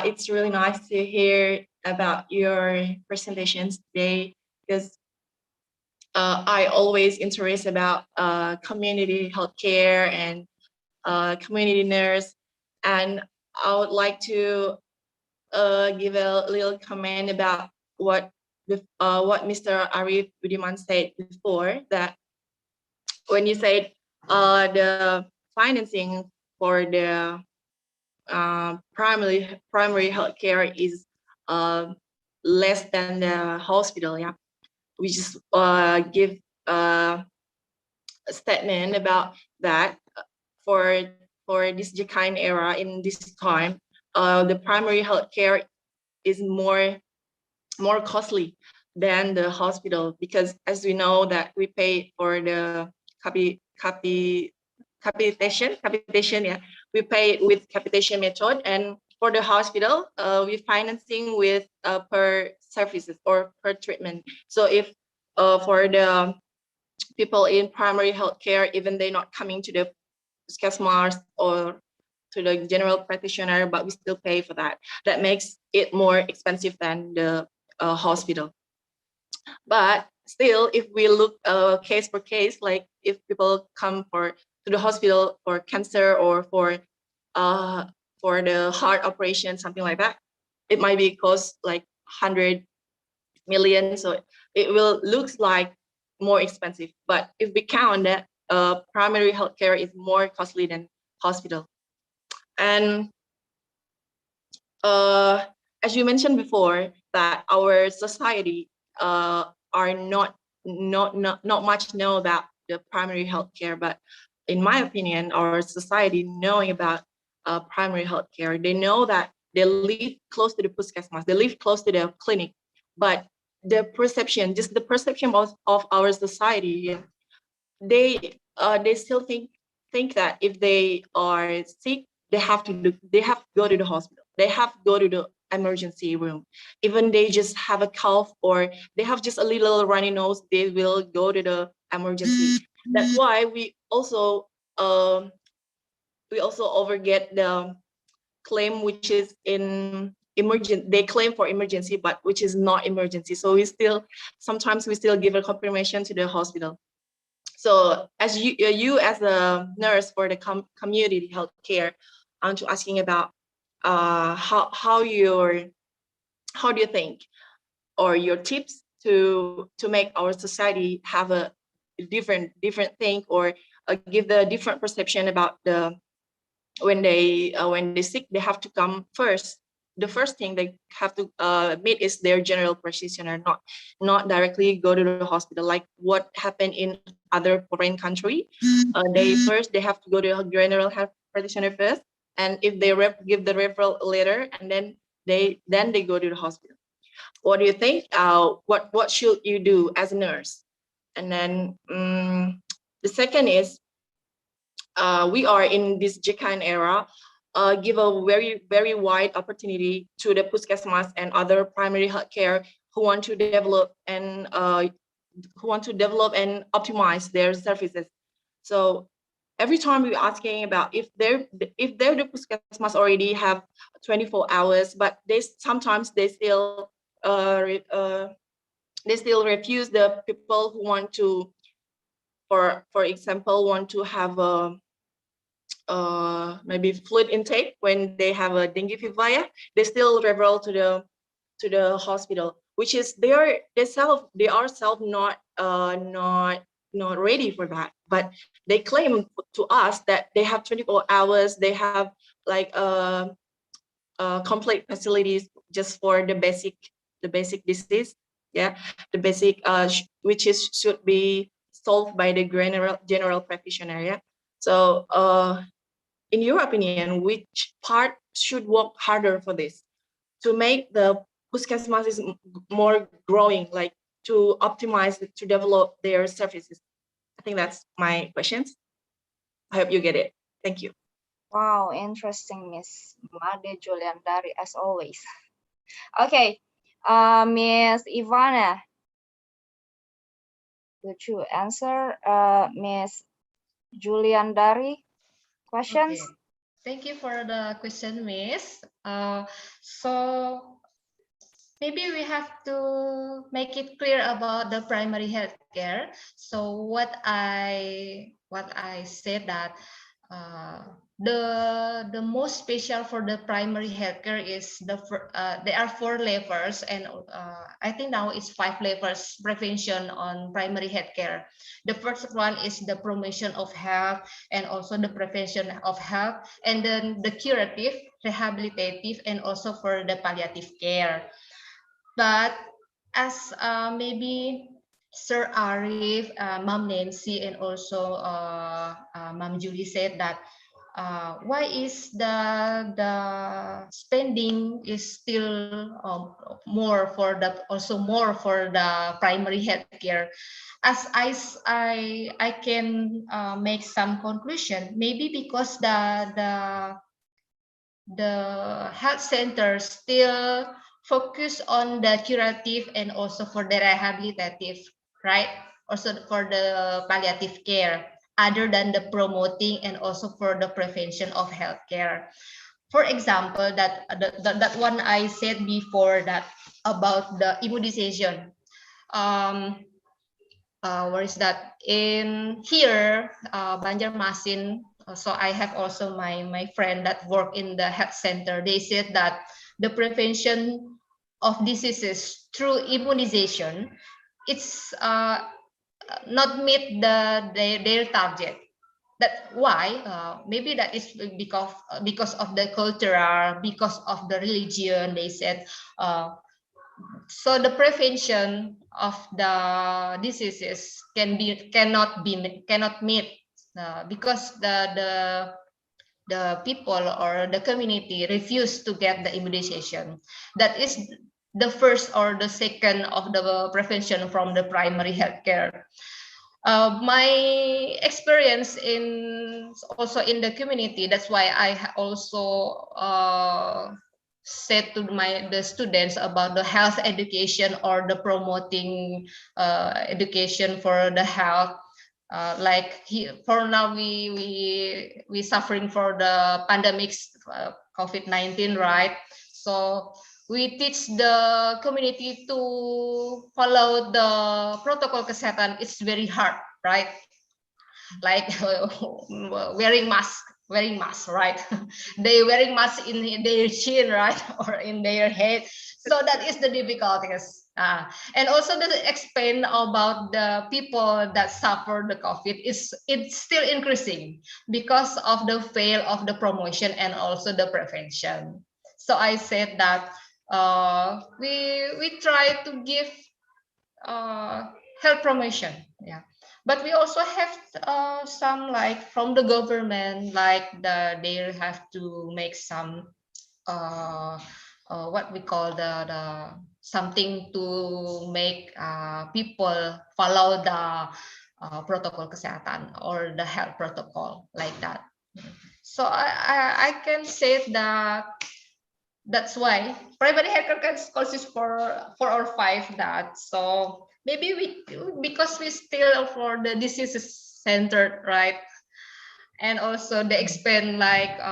It's really nice to hear about your presentations today, because I always interest about community healthcare and community nurse, and I would like to give a little comment about what Mr. Arif Budiman said before, that when you said the financing for the primary healthcare is less than the hospital, yeah, we just give a statement about that. For this kind era, in this time, the primary healthcare is more costly than the hospital, because as we know that we pay for the capitation. Yeah, we pay with capitation method, and for the hospital, we financing with per services or per treatment. So if for the people in primary healthcare, even they're not coming to the Skesmars or to the general practitioner, but we still pay for that. That makes it more expensive than the hospital. But still, if we look case per case, like if people come to the hospital for cancer or for the heart operation, something like that, it might be cost like 100 million. So it will looks like more expensive. But if we count that, primary healthcare is more costly than hospital. And as you mentioned before, that our society are not much know about the primary healthcare. But in my opinion, our society knowing about primary healthcare, they know that they live close to the puskesmas, they live close to the clinic, but the perception, just the perception of our society, they still think that if they are sick, they have to go to the hospital. They have to go to the emergency room. Even they just have a cough or they have just a little runny nose, they will go to the emergency. That's why we also overget the claim which is in emergent. They claim for emergency, but which is not emergency. So sometimes we still give a confirmation to the hospital. So as you as a nurse for the community healthcare, I'm to asking about how do you think, or your tips to make our society have a different thing, or give the different perception about the when they sick, they have to come first. The first thing they have to meet is their general practitioner, not directly go to the hospital, like what happened in other foreign country. They have to go to a general health practitioner first, and if they give the referral later, and then they go to the hospital. What do you think? What should you do as a nurse? And then the second is, we are in this JKN era, give a very wide opportunity to the puskesmas and other primary healthcare who want to develop and optimize their services. So every time we're asking about if they're the puskesmas already have 24 hours, but sometimes they still refuse the people who want to, for example, want to have a maybe fluid intake when they have a dengue fever. Yeah, they still refer to the hospital, which is they are self not ready for that. But they claim to us that they have 24 hours, they have like complete facilities just for the basic disease. Yeah, the basic which is should be solved by the general practitioner. Yeah. So in your opinion, which part should work harder for this to make the puskesmas is more growing, like to optimize, to develop their services? I think that's my questions. I hope you get it. Thank you. Wow, interesting, Miss Made Juliandari, as always. Okay, Miss Ivana, would you answer Miss Juliandari questions? Okay. Thank you for the question, Miss. So maybe we have to make it clear about the primary healthcare. So what I said that the most special for the primary healthcare is there are 4 levels, and I think now it's 5 levels prevention on primary healthcare. The first one is the promotion of health and also the prevention of health, and then the curative, rehabilitative, and also for the palliative care. But as maybe Sir Arif, Mom Nancy, and also Mom Julie said that why is the spending is still more for the primary healthcare? As I can make some conclusion, maybe because the health centers still focus on the curative and also for the rehabilitative, right? Also for the palliative care, other than the promoting and also for the prevention of healthcare. For example, that one I said before, that about the immunization. Where is that? In here, Banjarmasin. So I have also my friend that work in the health center. They said that the prevention of diseases through immunization, it's not meet their target. That why maybe that is because of the cultural, because of the religion. They said so the prevention of the diseases cannot meet because the people or the community refuse to get the immunization. That is the first or the second of the prevention from the primary healthcare. My experience in also in the community, that's why I also said to the students about the health education or the promoting education for the health. For now we suffering for the pandemics, COVID-19, right? So we teach the community to follow the protocol kesehatan. It's very hard, right? Like wearing mask, right? They wearing mask in their chin, right, or in their head. So that is the difficulties. And also the explain about the people that suffer the COVID it's still increasing because of the fail of the promotion and also the prevention. So I said that we try to give health promotion, yeah, but we also have some like from the government, like they have to make some what we call the something to make people follow the protocol kesehatan or the health protocol, like that. So I can say that that's why primary healthcare can consist for 4 or 5 that. So maybe we, because we still for the diseases centered, right? And also they expand like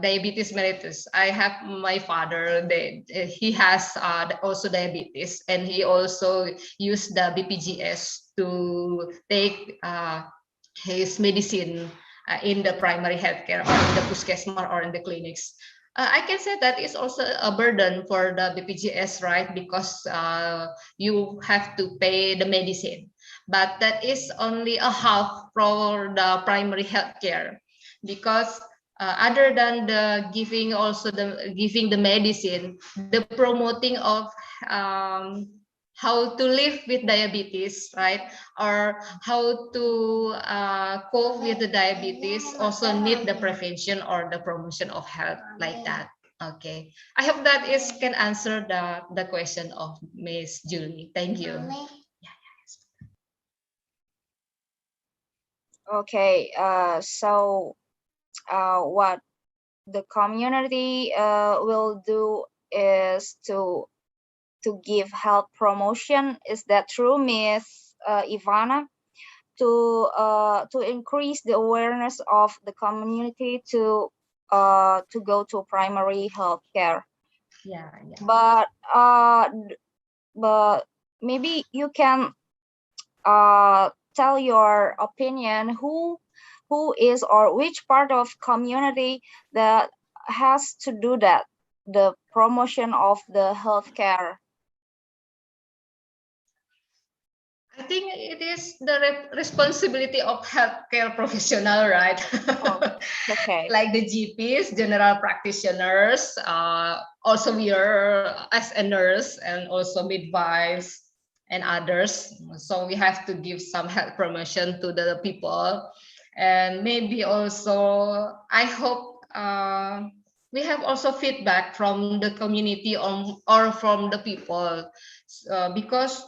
diabetes mellitus. I have my father, he has also diabetes, and he also used the BPJS to take his medicine in the primary healthcare or in the puskesmas or in the clinics. I can say that is also a burden for the BPJS, right? Because you have to pay the medicine, but that is only a half for the primary healthcare, because other than the giving, also the giving the medicine, the promoting of how to live with diabetes, right? Or how to cope with the diabetes also need the prevention or the promotion of health, like that. Okay, I hope that is can answer the question of Miss Julie. Thank you. Okay, so what the community will do is to give health promotion. Is that true, Miss Ivana? To increase the awareness of the community to go to primary health care. Yeah. But maybe you can tell your opinion, who is or which part of community that has to do that, the promotion of the healthcare. I think it is the responsibility of healthcare professional, right? Oh, okay. Like the GPs, general practitioners, also we are as a nurse and also midwives and others. So we have to give some health promotion to the people. And maybe also I hope we have also feedback from the community or from the people, because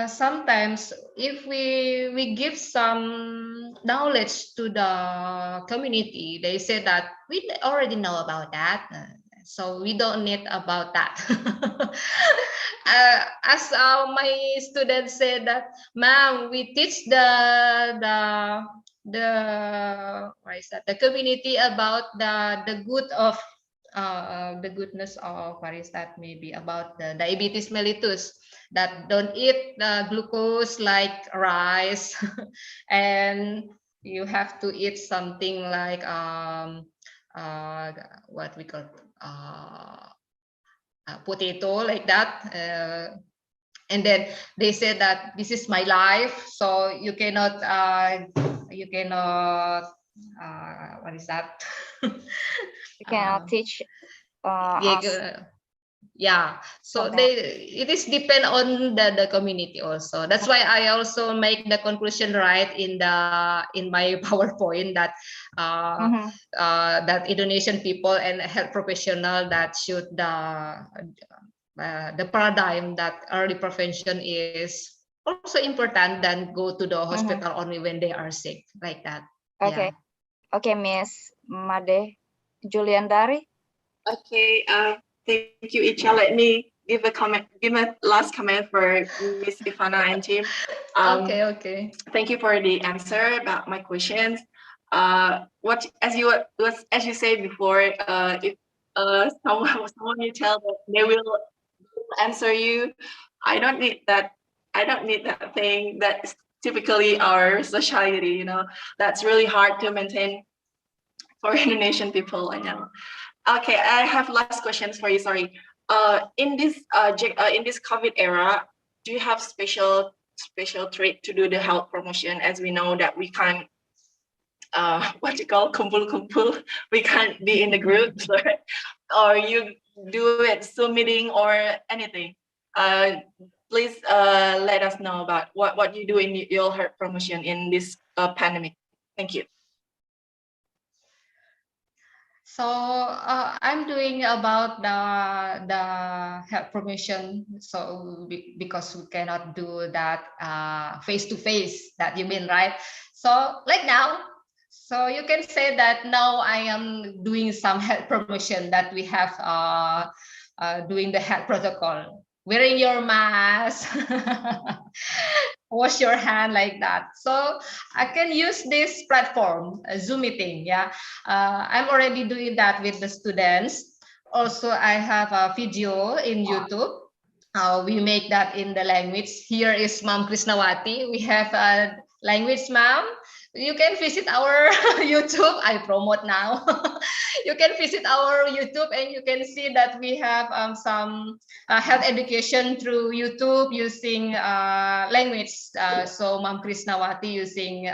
sometimes if we give some knowledge to the community, they say that we already know about that, so we don't need about that. As my students said that, ma'am, we teach the what is that, the community about the good of the goodness of what is that, maybe about the diabetes mellitus, that don't eat glucose like rice, and you have to eat something like uh, what we call uh, potato like that, and then they said that this is my life, so you cannot what is that? You cannot teach us Yeah, yeah, for so that. it is depend on the community also. That's why I also make the conclusion right in my PowerPoint that Mhm. that Indonesian people and health professional that should the paradigm that early prevention is also important than go to the hospital Mhm. only when they are sick, like that. Okay. Yeah. Okay, Miss Made Juliandari. Okay, thank you, Icha. Let me give a comment, give a last comment for Miss Ivana and team. Okay. Thank you for the answer about my questions. What as you said before, if someone you tell that they will answer you, I don't need that. I don't need that thing that's typically our society. You know, that's really hard to maintain for Indonesian people. I know. Okay, I have last questions for you. Sorry. In this COVID era, do you have special treat to do the health promotion? As we know that we can't what you call kumpul kumpul, we can't be in the groups, right? Or you do it Zoom meeting or anything. Please let us know about what you do in your health promotion in this pandemic. Thank you. So I'm doing about the health promotion. So because we cannot do that face to face, that you mean, right? So like now, so you can say that now I am doing some health promotion that we have doing the health protocol, wearing your mask, wash your hand like that. So I can use this platform, Zoom meeting. Yeah, I'm already doing that with the students. Also, I have a video in YouTube. We make that in the language. Here is Ma'am Krishnawati. We have a language, ma'am. You can visit our YouTube. I promote now. You can visit our YouTube and you can see that we have some health education through YouTube using language. So Ma'am Krishnawati using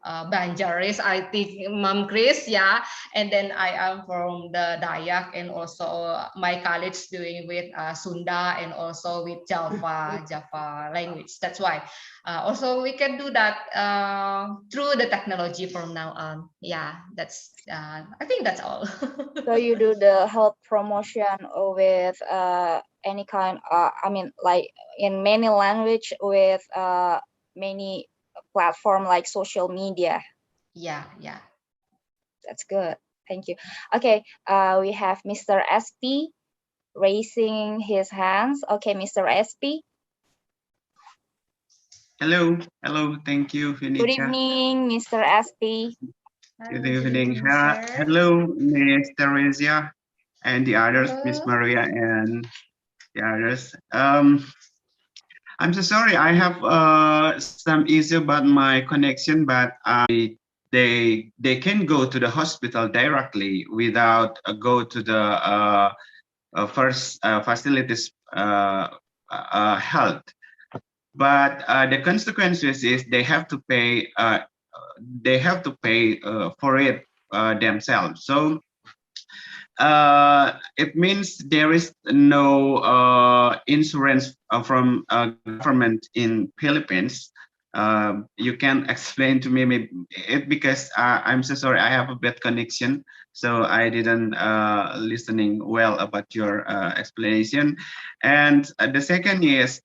Banjaris, I think Ma'am Chris, yeah. And then I am from the Dayak, and also my college doing with Sunda and also with Java language. That's why also we can do that through the technology from now on. Yeah, that's I think that's all. So you do the health promotion with any kind, I mean, like in many language with many platform like social media. Yeah. That's good. Thank you. Okay, we have Mr. SP raising his hands. Okay, Mr. SP. Hello. Thank you, Good Vinica. evening, Mr. SP. Good evening. Hello, Miss Theresia and the others, Miss Hello. Maria and the others. I'm so sorry. I have some issue about my connection, but they can go to the hospital directly without go to the first facilities health. But the consequences is they have to pay for it themselves. So it means there is no insurance from government in Philippines You can explain to me maybe it because I'm so sorry. I have a bad connection, so I didn't listening well about your explanation. And the second is,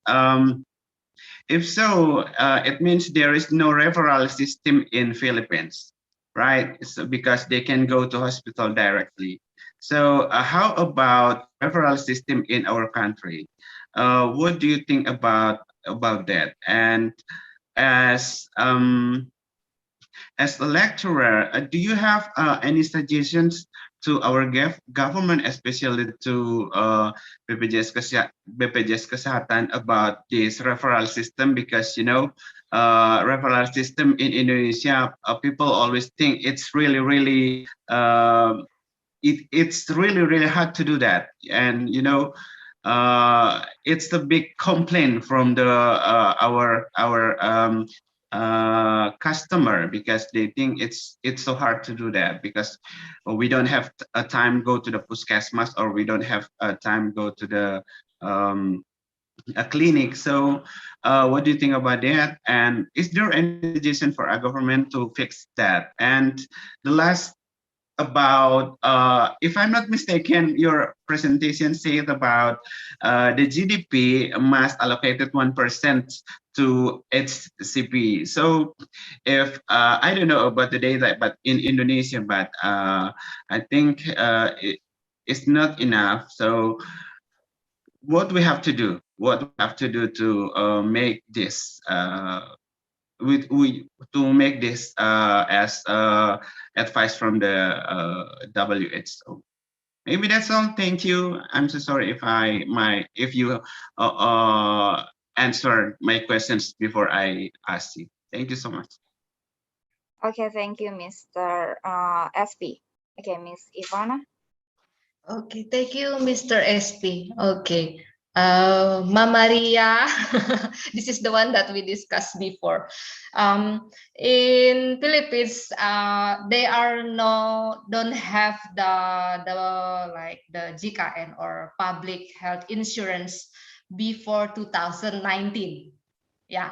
if so, it means there is no referral system in Philippines, right? So because they can go to hospital directly. So how about referral system in our country? What do you think about that? And as as a lecturer, do you have any suggestions to our government, especially to BPJS Kesehatan about this referral system? Because you know, referral system in Indonesia, people always think it's really it's really hard to do that, and you know, it's a big complaint from the our customer, because they think it's so hard to do that because we don't have a time go to the puskesmas, or we don't have a time go to the a clinic. So what do you think about that, and is there any suggestion for our government to fix that? And the last about, if I'm not mistaken, your presentation said about the GDP must allocated 1% to HCP. So if I don't know about the data, but in Indonesia, but I think it's not enough. So what we have to do? What we have to do to make this? We to make this as advice from the WHO. Maybe that's all. Thank you. I'm so sorry if you answered my questions before I asked you. Thank you so much. Okay, thank you, Mr. SP. Okay, Miss Ivana. Okay, thank you, Mr. SP. Okay. Mama Ria, this is the one that we discussed before. In Philippines, they don't have the like the GKN or public health insurance before 2019. Yeah,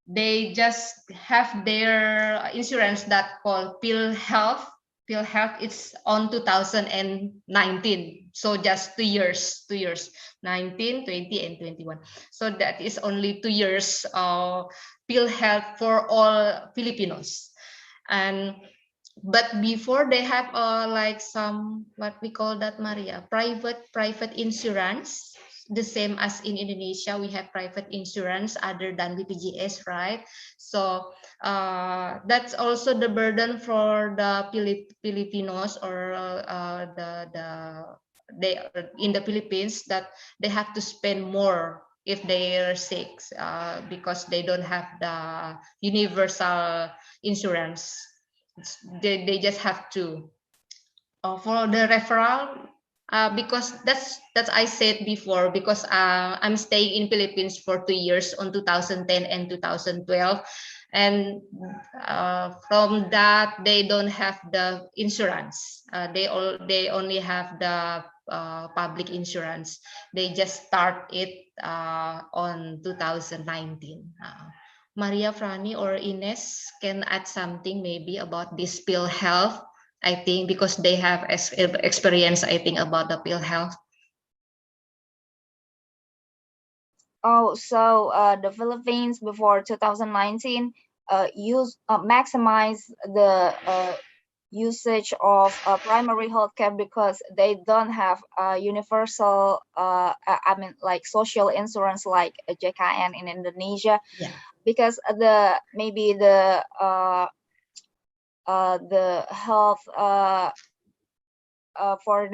they just have their insurance that called Pill Health. Pill Health, it's on 2019. So just 2 years, 19, 20, and 21. So that is only 2 years of Pill Health for all Filipinos. And but before they have like some, what we call that, Maria, private insurance, the same as in Indonesia. We have private insurance other than BPJS, right? So that's also the burden for the Filipinos, or they in the Philippines, that they have to spend more if they are sick, because they don't have the universal insurance. They just have to for the referral, because that's I said before, because I'm staying in Philippines for 2 years on 2010 and 2012, and from that they don't have the insurance. They only have the public insurance. They just start it on 2019. Maria, Franny, or Ines can add something maybe about this pill health, I think, because they have experience, I think, about the pill health. Oh, so the Philippines before 2019 maximize the usage of primary healthcare because they don't have universal I mean like social insurance like a JKN in Indonesia. Yeah. Because maybe the health for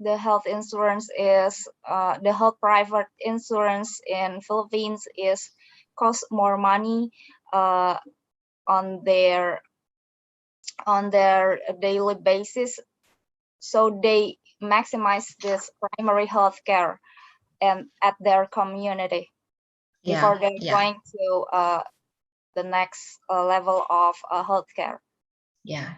the health insurance is the health private insurance in Philippines is cost more money on their daily basis, so they maximize this primary health care and at their community before they're going to the next level of healthcare. Yeah.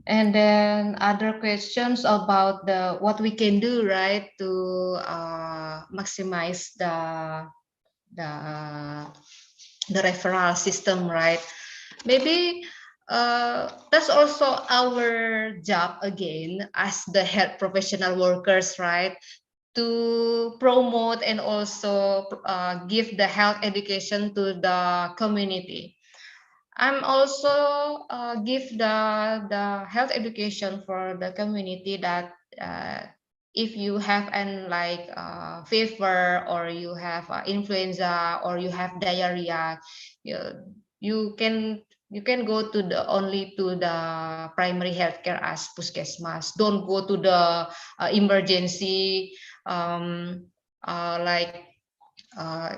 And then other questions about the what we can do, right, to maximize the the referral system, right? Maybe that's also our job again as the health professional workers, right? To promote and also give the health education to the community. I'm also give the health education for the community that if you have an like fever or you have influenza or you have diarrhea, you, you can go to the only to the primary healthcare as puskesmas. Don't go to the emergency um, uh, like uh,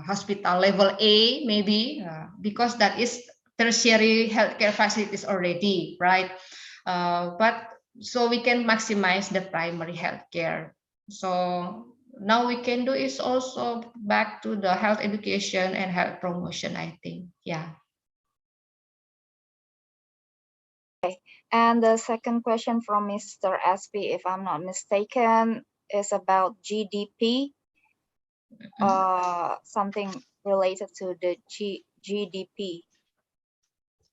hospital level A maybe because that is tertiary healthcare facilities already, right? But so we can maximize the primary healthcare. So now we can do is also back to the health education and health promotion, I think. Yeah. And the second question from Mr. SP, if I'm not mistaken, is about GDP, something related to the GDP.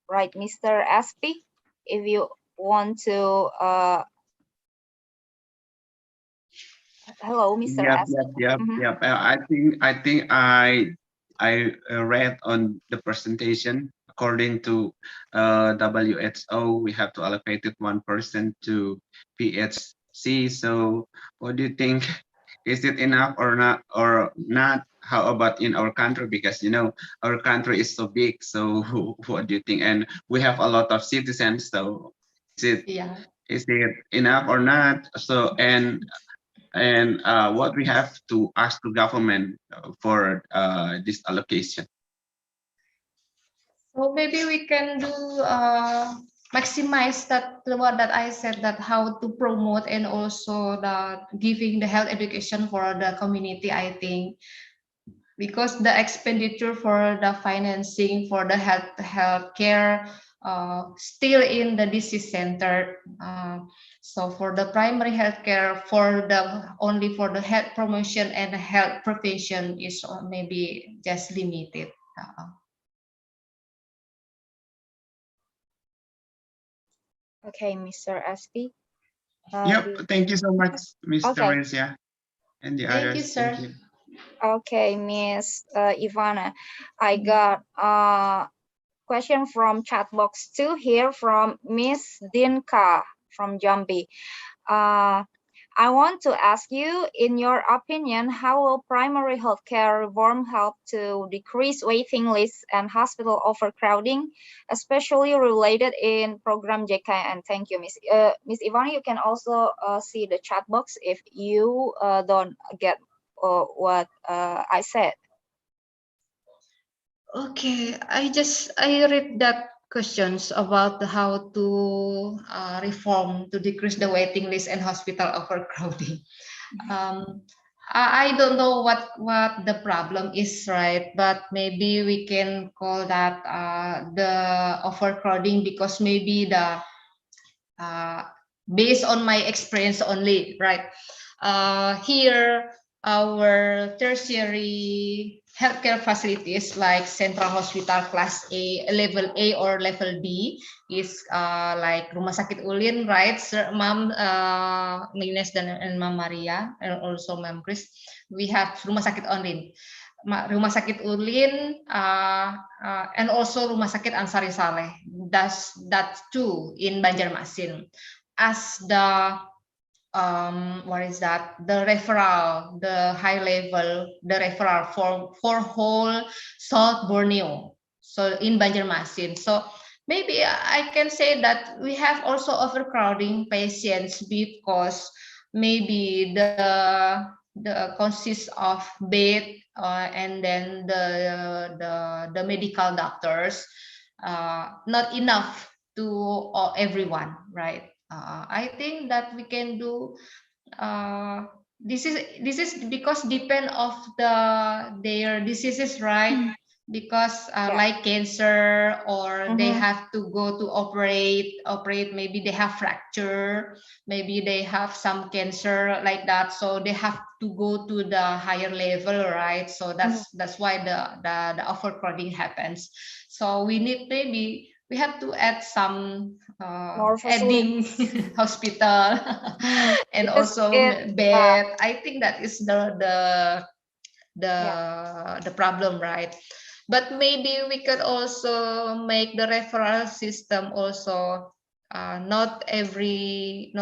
Right, Mr. SP, if you want to, hello, Mr. Yep, SP. yep, yep, Mhm. yep. I read on the presentation. According to WHO, we have to allocate it 1% to PHC. So, what do you think? Is it enough or not? Or not? How about in our country? Because our country is so big. So, what do you think? And we have a lot of citizens. So, is it Yeah. is it enough or not? So, and what we have to ask the government for this allocation. So maybe we can do maximize that the what that I said, that how to promote and also the giving the health education for the community, I think, because the expenditure for the financing for the health care still in the disease center. So for the primary healthcare, for the only for the health promotion and health prevention is maybe just limited. Okay, Mr. SP. Yep. Thank you so much, Mr. Okay. Theresia and the Thank you, others. sir. Thank you. Okay, Miss Ivana, I got a question from chat box 2 here from Miss Dinka from Jambi. I want to ask you, in your opinion, how will primary healthcare reform help to decrease waiting lists and hospital overcrowding, especially related in program JKN? Thank you, Miss. Miss Ivana, you can also see the chat box if you don't get what I said. Okay, I read that questions about how to reform to decrease the waiting list and hospital overcrowding. Um, I don't know what the problem is, right? But maybe we can call that the overcrowding because maybe the uh, based on my experience only, right? Here, our tertiary healthcare facilities like Central Hospital Class Level A or Level B is like Rumah Sakit Ulin, right? Sir, Ma'am Nines and Ma'am Maria, and also Ma'am Chris. We have Rumah Sakit Ulin. Rumah Sakit Ulin and also Rumah Sakit Ansari Saleh. That's two in Banjarmasin. As the what is that? The referral, the high level, the referral for whole South Borneo. So in Banjarmasin. So maybe I can say that we have also overcrowding patients because maybe the consists of bed and then the medical doctors not enough to everyone, right? I think that we can do this is because depend of their diseases, right? because Yeah. like cancer, or they Mm-hmm. have to go to operate, maybe they have fracture, maybe they have some cancer like that, so they have to go to the higher level, right? So that's why the overcrowding happens. So we need, maybe we have to add some More adding facilities. hospital and Because also it, bed. I think that is yeah. the problem, right? But maybe we could also make the referral system also, not every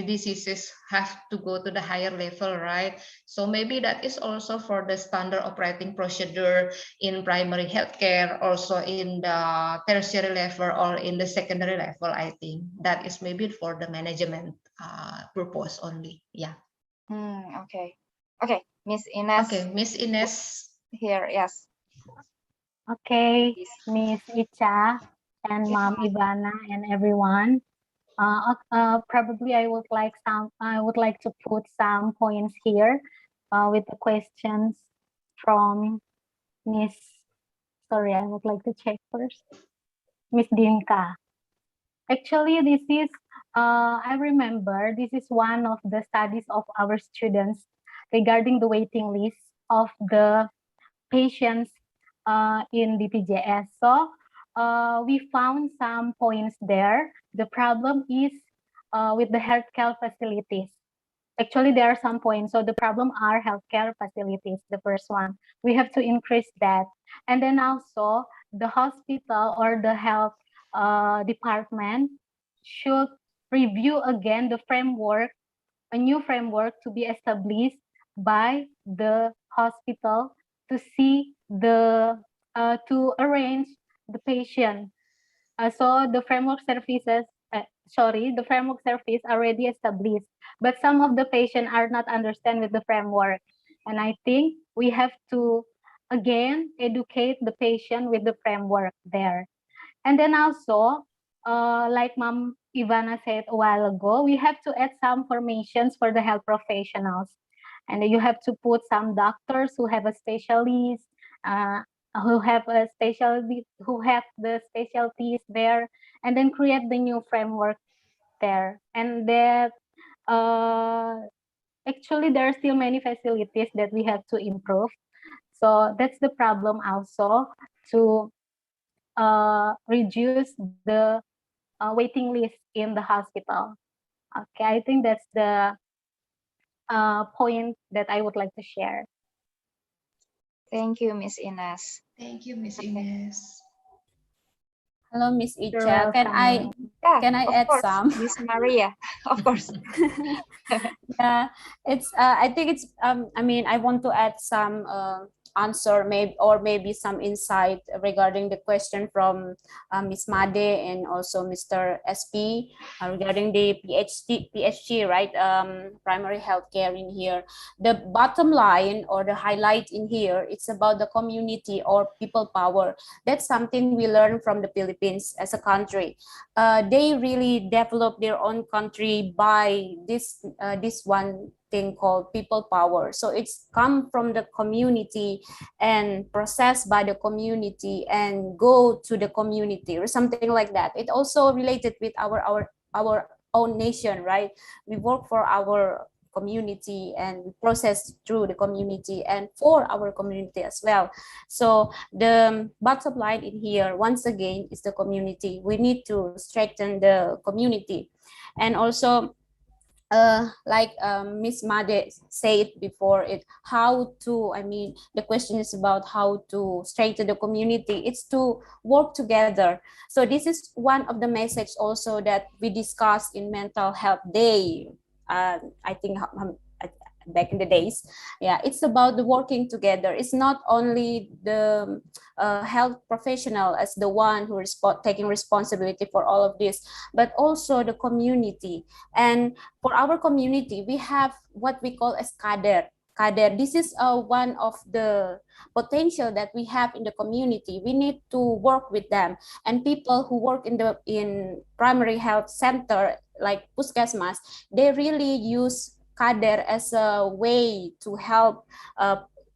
diseases have to go to the higher level, right? So maybe that is also for the standard operating procedure in primary healthcare, also in the tertiary level or in the secondary level. I think that is maybe for the management purpose only. Yeah. Okay. Okay, Miss Ines Okay, Miss Ines. here. Yes. Okay, Please. Miss Icha and Mom Ivana and everyone. Probably I would like to put some points here with the questions from Miss. Sorry, I would like to check first. Miss Dinka. Actually, this is I remember this is one of the studies of our students regarding the waiting list of the patients in BPJS. So we found some points there. The problem is with the healthcare facilities. Actually, there are some points. So the problem are healthcare facilities, the first one. We have to increase that. And then also the hospital or the health department should review again the framework, a new framework to be established by the hospital to see to arrange the patient. So the framework services, the framework service already established, but some of the patient are not understand with the framework. And I think we have to again educate the patient with the framework there. And then also, like Mom Ivana said a while ago, we have to add some formations for the health professionals. And you have to put some doctors who have a specialist, uh, who have the specialties there, and then create the new framework there. And that actually there are still many facilities that we have to improve. So that's the problem also, to reduce the waiting list in the hospital. Okay, I think that's the point that I would like to share. Thank you, Miss Ines. Thank you, Miss Okay. Ines. Hello, Miss You're Icha. welcome. Yeah, Can I of add course, some? Miss Maria. Of course. Yeah, it's I think it's I mean, I want to add some answer, maybe some insight regarding the question from Miss Made and also Mr. SP regarding the PhD, right? Primary healthcare in here. The bottom line or the highlight in here, it's about the community or people power. That's something we learn from the Philippines as a country. They really develop their own country by this one thing called people power. So it's come from the community and processed by the community and go to the community or something like that. It also related with our own nation, right? We work for our community and process through the community and for our community as well. So the bottom line in here, once again, is the community. We need to strengthen the community. And also, like Miss Made said before, how to, I mean, the question is about how to strengthen the community. It's to work together. So this is one of the message also that we discussed in Mental Health Day. I think back in the days. Yeah, it's about the working together. It's not only the health professional as the one who taking responsibility for all of this, but also the community. And for our community, we have what we call as kader. Kader. This is one of the potential that we have in the community. We need to work with them, and people who work in primary health center like Puskesmas, they really use kader as a way to help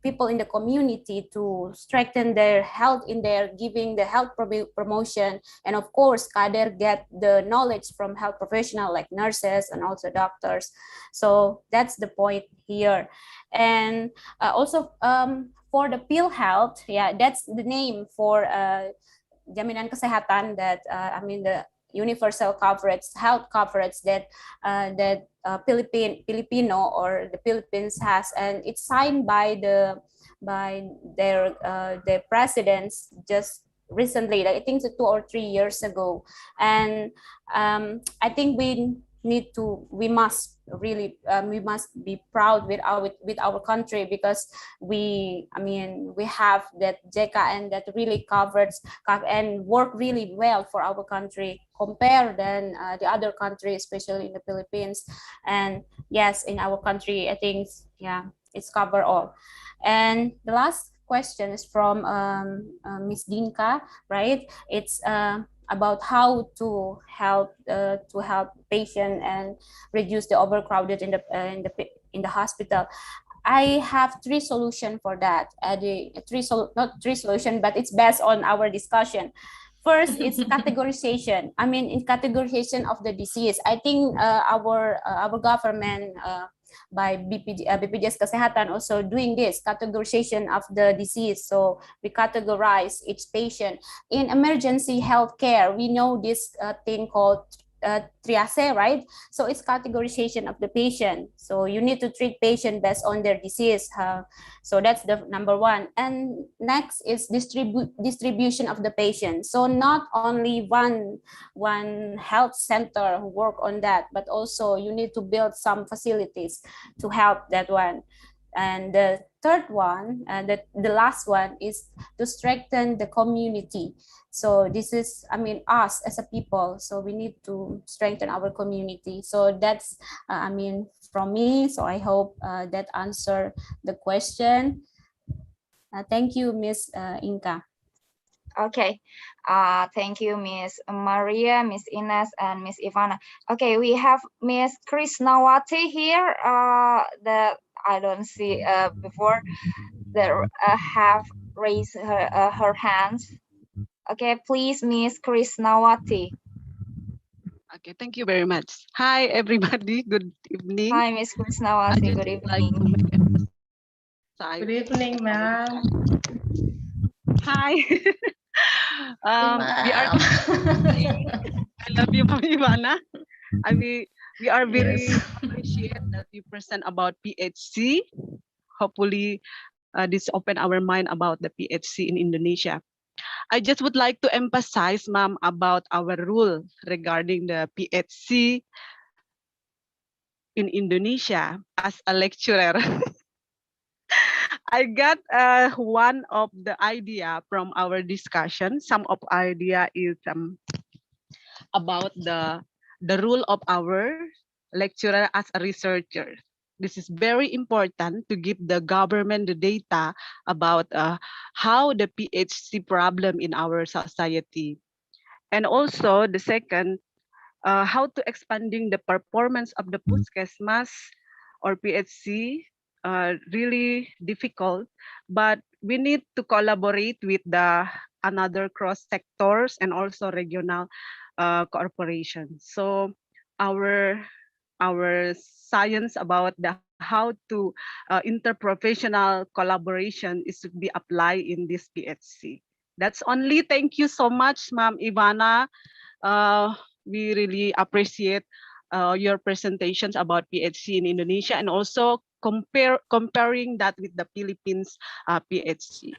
people in the community to strengthen their health in their giving the health promotion, and of course kader get the knowledge from health professional like nurses and also doctors. So that's the point here. And also for the pill health, yeah, that's the name for jaminan kesehatan that I mean the universal coverage, health coverage that Filipino or the Philippines has, and it's signed by their presidents just recently, like I think 2 or 3 years ago. And I think we must really we must be proud with our country, because we have that JECA, and that really covers and work really well for our country compare than the other countries, especially in the Philippines. And yes, in our country, I think, yeah, it's cover all. And the last question is from Miss Dinka, right? It's about how to help patient and reduce the overcrowded in the hospital. I have three solutions for that. Not three solutions, but it's based on our discussion. First, it's categorization. I mean, in categorization of the disease, I think our government by BPJS Kesehatan also doing this categorization of the disease. So we categorize each patient. In emergency healthcare, we know this thing called triage, right? So it's categorization of the patient. So you need to treat patient based on their disease. So that's the number one. And next is distribution of the patient. So not only one health center work on that, but also you need to build some facilities to help that one. And the third one, the last one, is to strengthen the community. So this is, I mean, us as a people. So we need to strengthen our community. So that's, I mean, from me. So I hope that answer the question. Thank you, Miss Inka. Okay, thank you, Miss Maria, Miss Ines, and Miss Ivana. Okay, we have Miss Krishnawati here that I don't see before, that have raised her hands. Okay, please, Miss Krishnawati. Okay, thank you very much. Hi, everybody. Good evening. Hi, Miss Krishnawati. Good evening. Good evening, ma'am. Hi. We are. I love you, Ma'am Ivana. I mean, we are very appreciate that you present about PHC. Hopefully, this open our mind about the PHC in Indonesia. I just would like to emphasize, ma'am, about our rule regarding the PHC in Indonesia as a lecturer. I got one of the idea from our discussion. Some of idea is about the rule of our lecturer as a researcher. This is very important to give the government the data about how the PHC problem in our society. And also the second, how to expanding the performance of the puskesmas or PHC, really difficult, but we need to collaborate with the another cross sectors and also regional corporations. So our science about the how to interprofessional collaboration is to be applied in this PHC. That's only. Thank you so much, Ma'am Ivana. We really appreciate your presentations about PHC in Indonesia, and also comparing that with the Philippines PHC.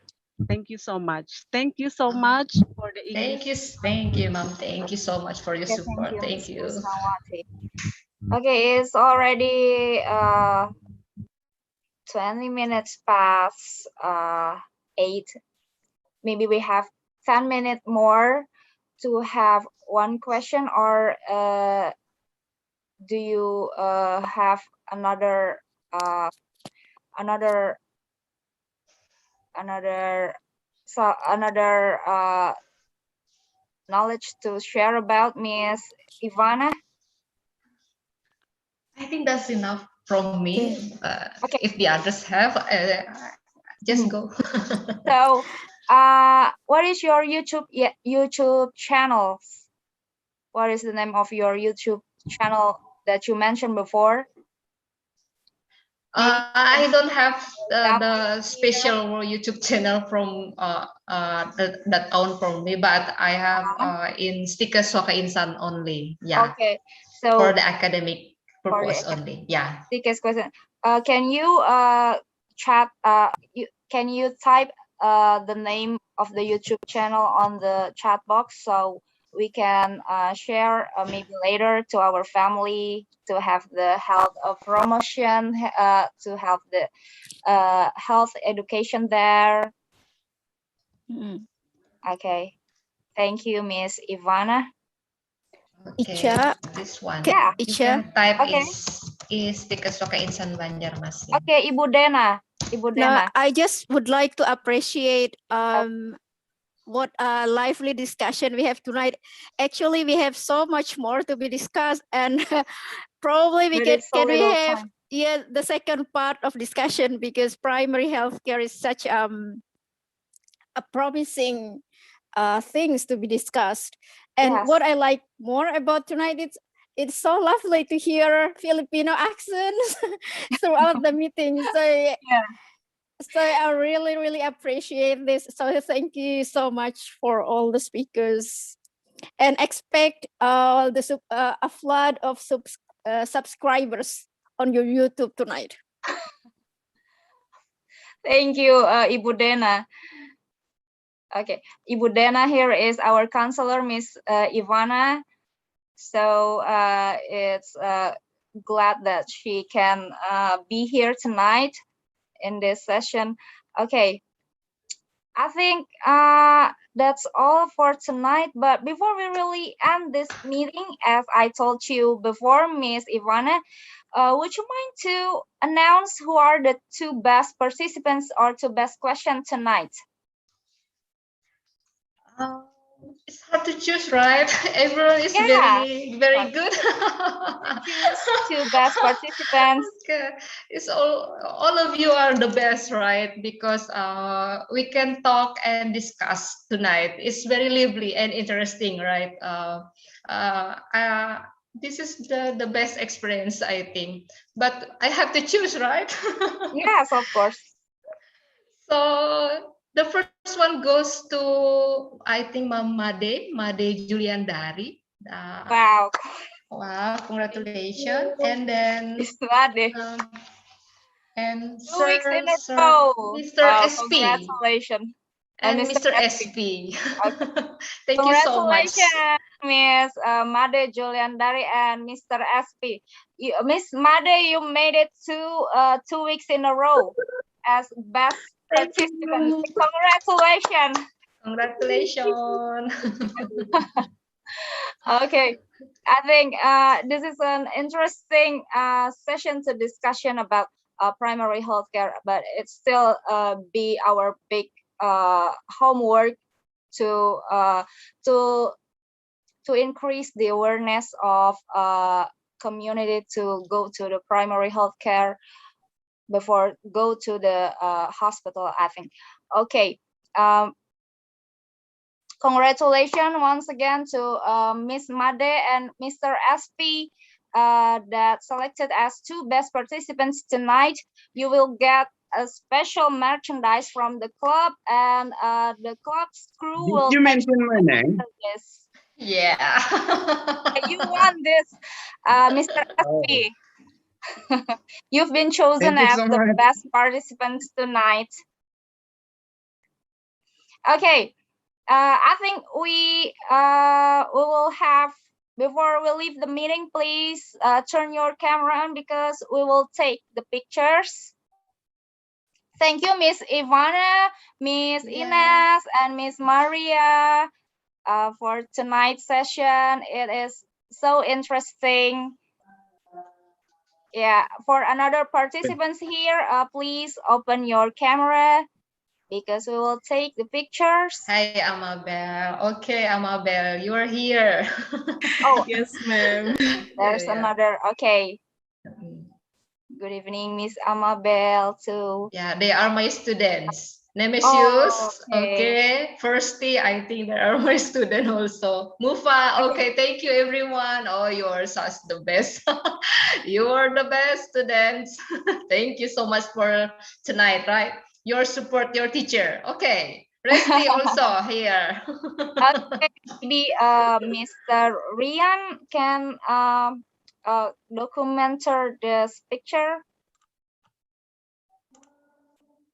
Thank you so much. Thank you so much for the English. Thank you, ma'am. Thank you so much for your Okay, support. Miss Thank you. Krishnawati. Okay, it's already 20 minutes past 8. Maybe we have 10 minutes more to have one question, or do you have another knowledge to share about, Miss Ivana? I think that's enough from me. Okay. If the others have, just go. So, what is your YouTube channel? What is the name of your YouTube channel that you mentioned before? I don't have the special YouTube channel from that own from me, but I have in Stikes Suaka Insan only. Yeah. Okay. So for the academic for the purpose only. Yeah. Stikes question. Can you can you type the name of the YouTube channel on the chat box so we can share maybe later to our family to have the health promotion, to have the health education there. Okay, thank you, Miss Ivana. Okay, Icha, this one. Yeah. You can type Okay. is Stikes Suaka Insan Banjarmasin. Okay, Ibu Dena. Ibu no, Dena. I just would like to appreciate what a lively discussion we have tonight. Actually, we have so much more to be discussed, and probably we But can we little have time. the second part of discussion, because primary healthcare is such a promising things to be discussed. And Yes. what I like more about tonight, it's so lovely to hear Filipino accents throughout the meeting. So so I really, really appreciate this. So thank you so much for all the speakers, and expect a flood of subscribers on your YouTube tonight. Thank you, Ibu Dena. Okay, Ibu Dena here is our counselor, Miss Ivana. So it's glad that she can be here tonight in this session. Okay, I think that's all for tonight. But before we really end this meeting, as I told you before, Miss Ivana, would you mind to announce who are the two best participants or two best questions tonight? It's hard to choose, right? Everyone is very good. Choose two best participants. Okay. It's all of you are the best, right? Because we can talk and discuss tonight. It's very lively and interesting, right? This is the best experience, I think. But I have to choose, right? Yes, of course. So the first one goes to, I think, Made Juliandari. Wow. Wow, congratulations. And then and 2 weeks in a row. Mr. SP. Congratulations. And Mr. SP. Thank you so much. Congratulations, Miss Made Juliandari and Mr. SP. Miss Made, you made it 2 weeks in a row as best participant. Congratulations. Congratulations. Okay, I think this is an interesting session to discussion about primary healthcare, but it's still be our big homework to increase the awareness of community to go to the primary healthcare before go to the hospital, I think. Okay. Congratulations once again to Miss Made and Mr. SP that selected as two best participants tonight. You will get a special merchandise from the club, and the club's crew will. Did you mention my name? This. Yeah. You won this, Mr. SP. You've been chosen as the best participants tonight. Okay. I think we will have, before we leave the meeting, please turn your camera on because we will take the pictures. Thank you, Miss Ivana, Miss Ines, and Miss Maria for tonight's session. It is so interesting. Yeah, for another participants here, please open your camera, because we will take the pictures. Hi, Amabel. Okay, Amabel, you are here. Oh, yes, ma'am. There's another. Okay. Good evening, Miss Amabel too. Yeah, they are my students. Nemesius, Oh, okay. okay. Firsty, I think they are my student also. Mufa, okay, thank you everyone. Oh, you are such the best. You are the best students. Thank you so much for tonight, right? Your support, your teacher. Okay. Resti also here. Okay, maybe Mr. Rian can document this picture.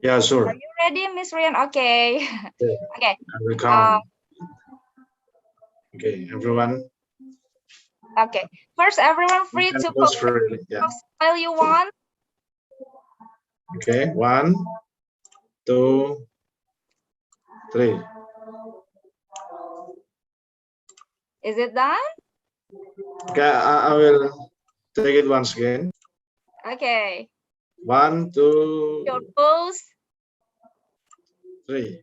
Yeah, Are sure. you ready, Miss Rian? Okay. Yeah, Okay. I will count. Okay, everyone. Okay. First, everyone You free can to pause comment freely. Yeah. what style you want. Okay, 1, 2, 3. Is it done? Okay, I will take it once again. Okay. 1, 2, Your pose. 3.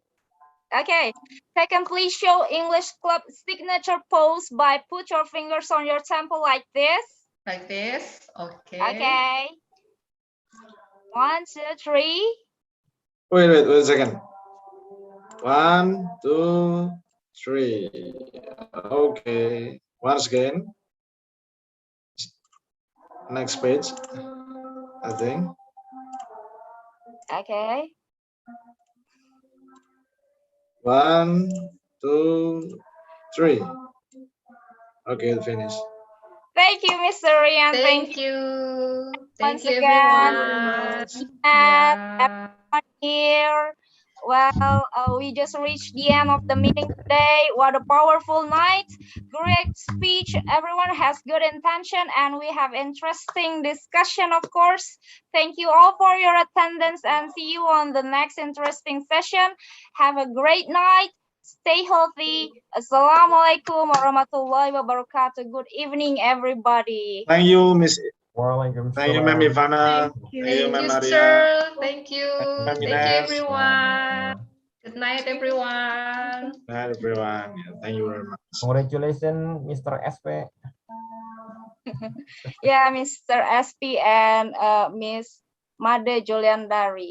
Okay. Second, please show English Club signature pose by put your fingers on your temple like this. Like this. Okay. Okay. 1, 2, 3. Wait a second. 1, 2, 3. Okay. Once again. Next page, I think. Okay. 1, 2, 3. Okay, finish. Thank you, Mr. Rian. Thank you. Thank Once you again. everyone. And Yeah. everyone here. Well, we just reached the end of the meeting today. What a powerful night. Great speech. Everyone has good intention and we have interesting discussion, of course. Thank you all for your attendance and see you on the next interesting session. Have a great night. Stay healthy. Assalamualaikum warahmatullahi wabarakatuh. Good evening, everybody. Thank you, Miss. Waalaikumsalam. Thank you, Ma'am Ivana. Thank you. Thank you, Thank Ma'am you, Maria. sir. Thank you. Ma'am Thank you, Ines. everyone. Good night, everyone. Good night, everyone. Yeah, thank you very much. Congratulations, Mr. SP. Yeah, Mr. SP and Miss Made Juliandari.